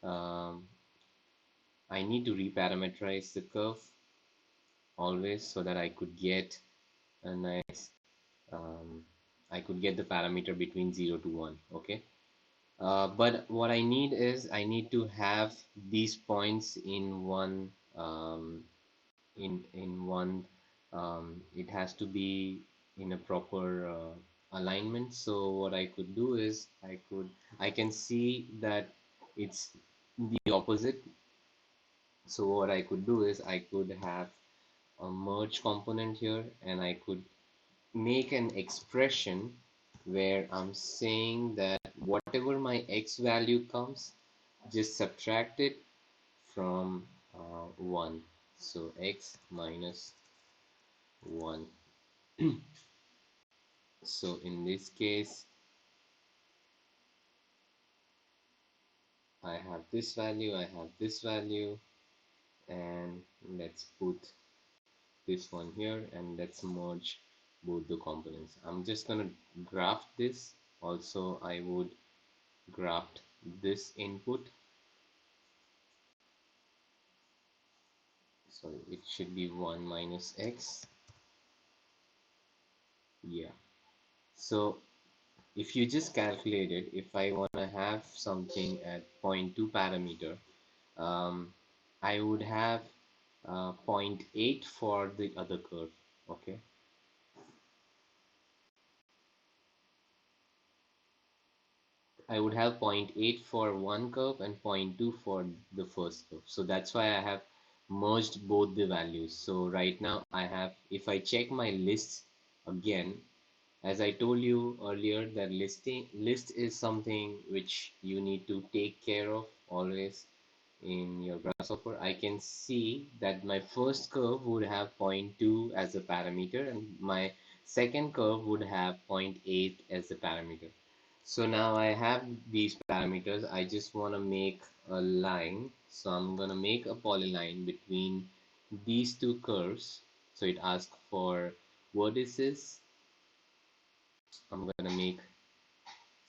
um, I need to reparameterize the curve always so that I could get a nice I could get the parameter between 0 to 1. Okay, but what I need is I need to have these points in one in one it has to be in a proper alignment. So what I could do is I can see that it's the opposite. So what I could do is I could have a merge component here, and I could make an expression where I'm saying that whatever my x value comes, just subtract it from 1. So x minus 1. So in this case, I have this value, I have this value, and let's put this one here and let's merge both the components. I'm just gonna graph this. Also, I would graph this input. So it should be 1 minus x. Yeah. So if you just calculate it, if I want to have something at 0.2 parameter, I would have 0.8 for the other curve. Okay, I would have zero point 0.8 for one curve and zero point 0.2 for the first curve. So that's why I have merged both the values. So right now I have, if I check my list again, as I told you earlier, that list is something which you need to take care of always in your Grasshopper. I can see that my first curve would have zero point 0.2 as a parameter and my second curve would have zero point 0.8 as a parameter. So now I have these parameters. I just want to make a line. So I'm going to make a polyline between these two curves. So it asks for vertices. I'm going to make,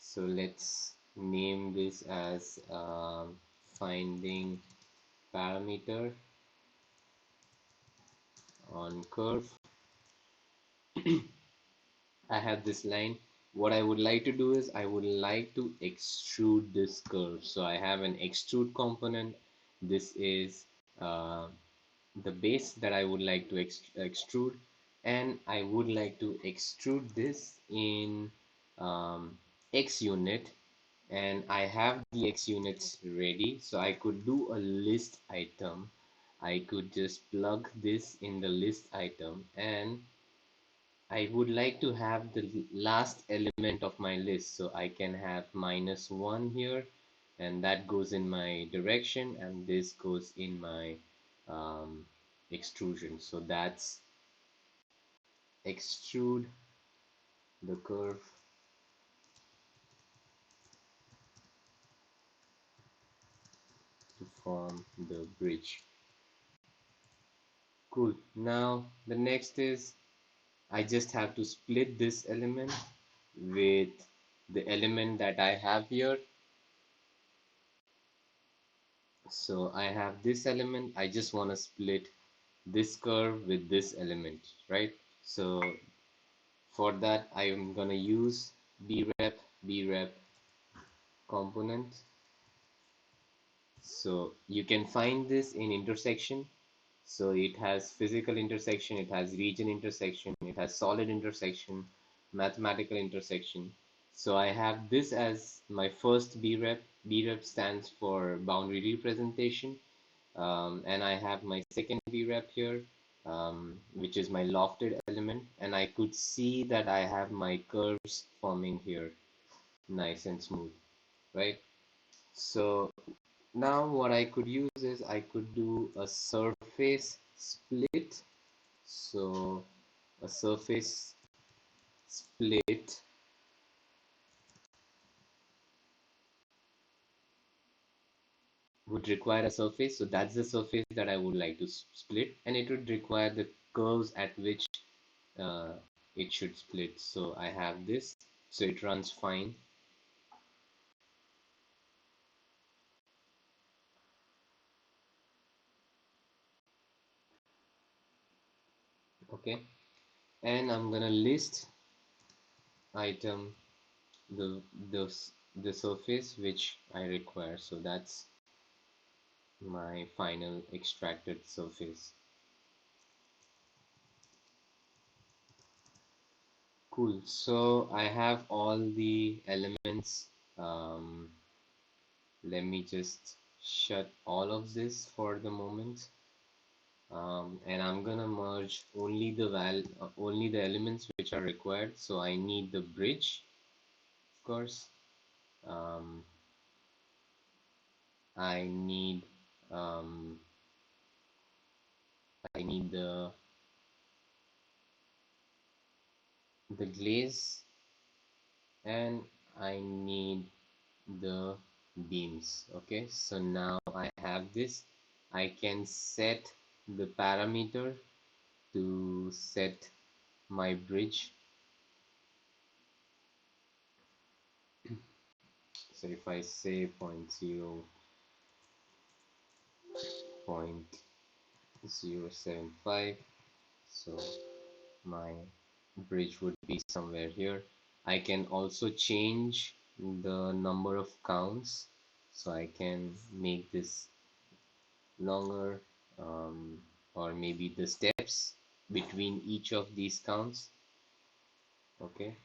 so let's name this as finding parameter on curve. I have this line. What I would like to do is I would like to extrude this curve. So I have an extrude component. This is uh, the base that I would like to extrude, and I would like to extrude this in X unit. and I have the X units ready, so I could do a list item. I could just plug this in the list item, and I would like to have the last element of my list, so I can have -1 here, and that goes in my direction, and this goes in my um, extrusion. So that's extrude the curve to form the bridge. Cool. Now the next is I just have to split this element with the element that I have here. So I have this element. I just want to split this curve with this element, right? So for that, I am gonna use brep component. So you can find this in intersection. So it has physical intersection, it has region intersection, it has solid intersection, mathematical intersection. So I have this as my first brep. Brep stands for boundary representation. And I have my second brep here, which is my lofted element. And I could see that I have my curves forming here, nice and smooth, right? So now what I could use is I could do a surface split. So a surface split would require a surface. So that's the surface that I would like to split, and it would require the curves at which uh, it should split. So I have this, so it runs fine. Okay, and I'm gonna list item the the the surface which I require. So that's my final extracted surface. Cool. So I have all the elements. Um, Let me just shut all of this for the moment. And I'm gonna merge only the elements which are required. So I need the bridge, of course. Um, I need um, I need the glaze, and I need the beams. Okay, so now I have this. I can set the parameter to set my bridge. So if I say 0.0 0.075, so my bridge would be somewhere here. I can also change the number of counts, so I can make this longer, or maybe the steps between each of these counts. Okay,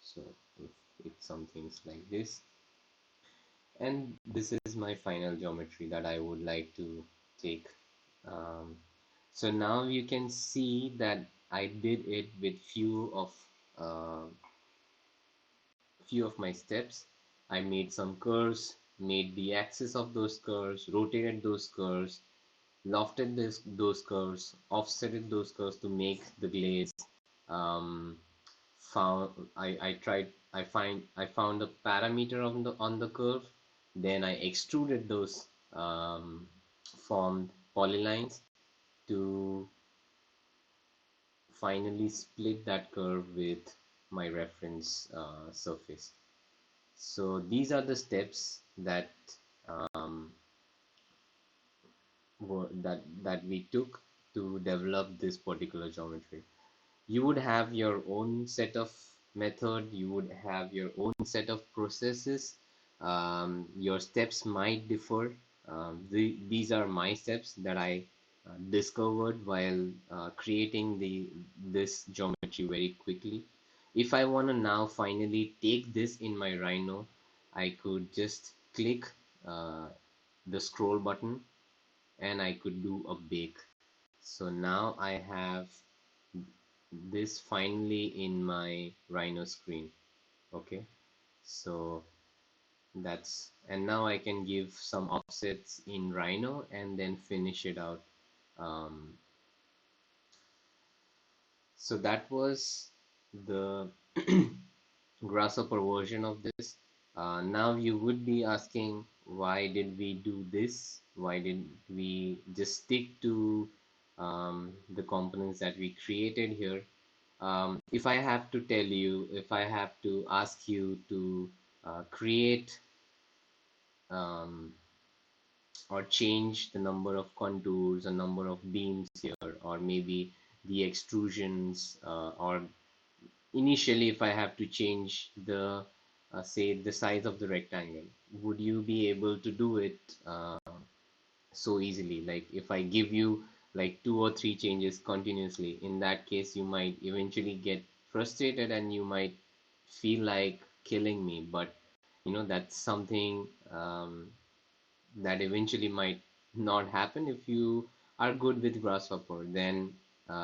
so if it's something like this, and this is my final geometry that I would like to take. Um, so now you can see that I did it with uh, few of my steps. I made some curves, made the axis of those curves, rotated those curves, lofted those curves, offsetted those curves to make the glaze. Um, I found the parameter on the curve. Then I extruded those formed polylines to finally split that curve with my reference surface. So these are the steps that um, that we took to develop this particular geometry. You would have your own set of method, you would have your own set of processes. Your steps might differ. These are my steps that I discovered while creating this geometry very quickly. if I want to now finally take this in my Rhino, I could just click uh, the scroll button and I could do a bake. So now I have this finally in my Rhino screen. Okay, so that's, and now I can give some offsets in Rhino and then finish it out. Um, so that was the Grasshopper version of this. Now you would be asking, why did we do this? Why did we just stick to the components that we created here? If I have to tell you, if I have to ask you to create um, or change the number of contours, a number of beams here, or maybe the extrusions, or initially if I have to change the say the size of the rectangle, would you be able to do it so easily? Like if I give you like two or three changes continuously, in that case you might eventually get frustrated and you might feel like killing me. But that's something that eventually might not happen if you are good with Grasshopper. Then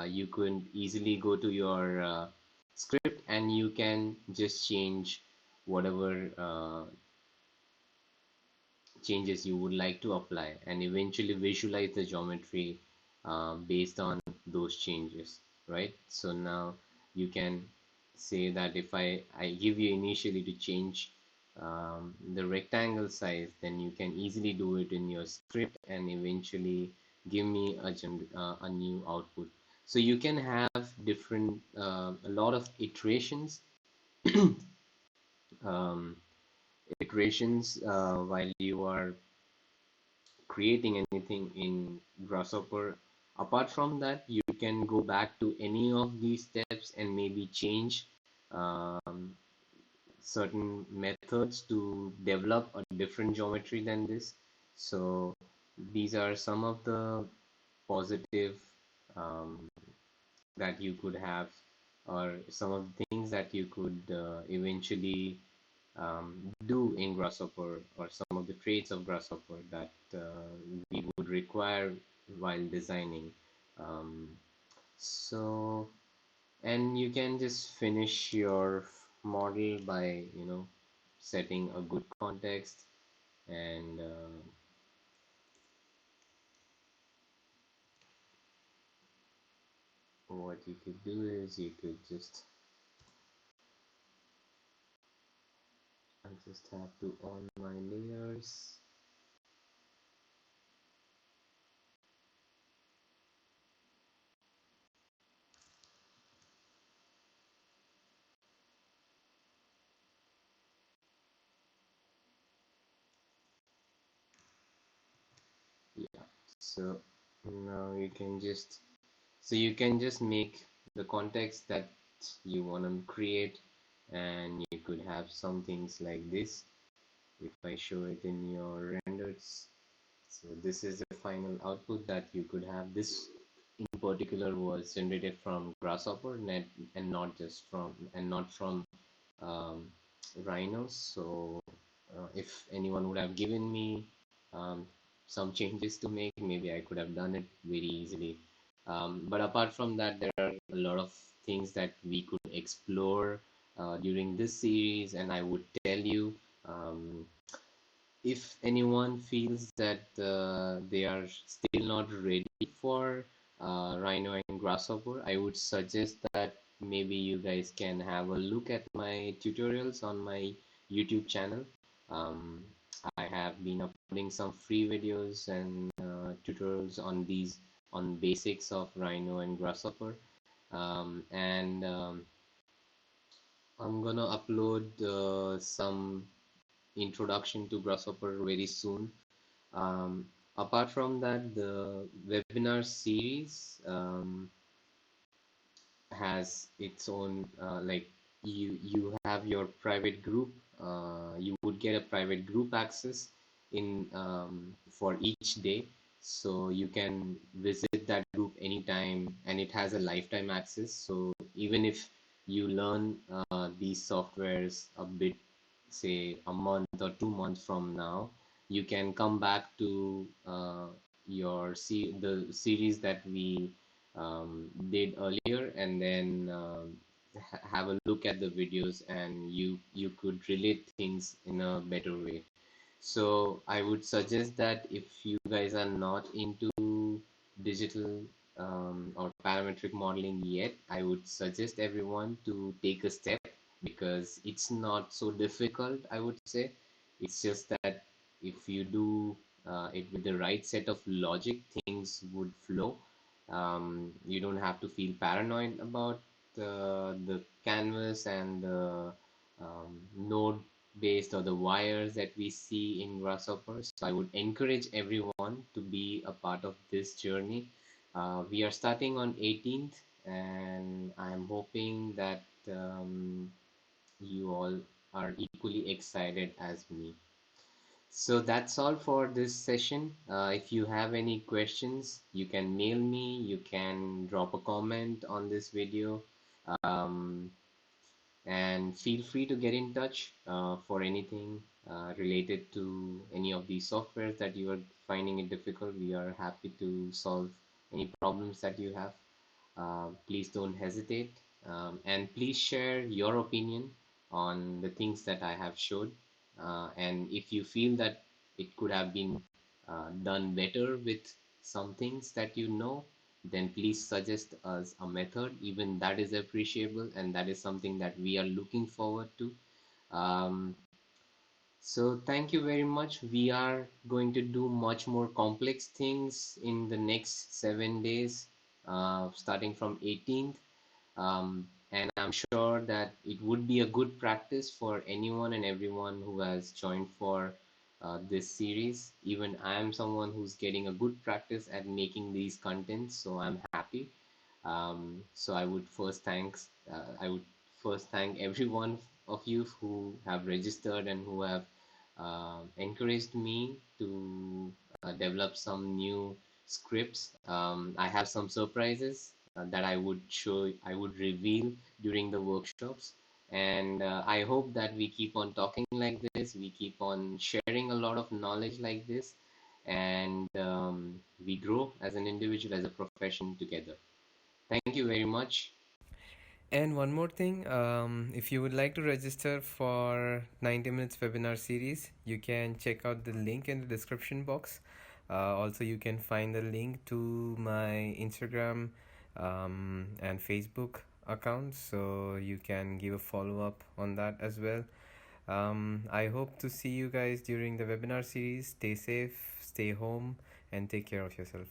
you could easily go to your script and you can just change whatever changes you would like to apply and eventually visualize the geometry based on those changes, right? So now you can say that if I give you initially to change the rectangle size, then you can easily do it in your script and eventually give me a new output. So you can have different a lot of um, iterations while you are creating anything in Grasshopper. Apart from that, you can go back to any of these steps and maybe change um, certain methods to develop a different geometry than this. So these are some of the positive um, that you could have, or some of the things that you could eventually do in Grasshopper, or some of the traits of Grasshopper that we would require while designing. Um, so, and you can just finish your model by, setting a good context, and what you could do is you could just, I just have to on my layers. Yeah, so now you can just, so you can just make the context that you want to create, and you could have some things like this. If I show it in your renders, so this is the final output that you could have. This in particular was generated from Grasshopper net, and not from um, Rhinos. So if anyone would have given me um, some changes to make, maybe I could have done it very easily. But apart from that, there are a lot of things that we could explore during this series, and I would tell you, if anyone feels that they are still not ready for Rhino and Grasshopper, I would suggest that maybe you guys can have a look at my tutorials on my YouTube channel. Um, I have been uploading some free videos and tutorials on these, on basics of Rhino and Grasshopper. And I'm gonna upload some introduction to Grasshopper very soon. Um, Apart from that, the webinar series has its own like, you have your private group. You would get a private group access in for each day, so you can visit that group anytime, and it has a lifetime access. So even if you learn these softwares a bit, say a month or 2 months from now, you can come back to the series that we did earlier, and then have a look at the videos, and you could relate things in a better way. So I would suggest that if you guys are not into digital or parametric modeling yet, I would suggest everyone to take a step, because it's not so difficult, I would say. It's just that if you do it with the right set of logic, things would flow. You don't have to feel paranoid about the canvas and the node based or the wires that we see in Grasshopper. So I would encourage everyone to be a part of this journey. We are starting on 18th, and I'm hoping that you all are equally excited as me. So that's all for this session. If you have any questions, you can mail me, you can drop a comment on this video. Um, and feel free to get in touch for anything related to any of these softwares that you are finding it difficult. We are happy to solve any problems that you have. Please don't hesitate, and please share your opinion on the things that I have showed. And if you feel that it could have been done better with some things that you know, then please suggest us a method. Even that is appreciable, and that is something that we are looking forward to. Um, so thank you very much. We are going to do much more complex things in the next 7 days, starting from 18th. And I'm sure that it would be a good practice for anyone and everyone who has joined for this series. Even I am someone who's getting a good practice at making these contents, so I'm happy. So I would first thank everyone of you who have registered and who have encouraged me to develop some new scripts. I have some surprises that I would reveal during the workshops. And I hope that we keep on talking like this, we keep on sharing a lot of knowledge like this, and we grow as an individual, as a profession together. Thank you very much. And one more thing, if you would like to register for 90 minutes webinar series, you can check out the link in the description box. Also, you can find the link to my Instagram and Facebook accounts, so you can give a follow up on that as well. I hope to see you guys during the webinar series. Stay safe, stay home, and take care of yourself.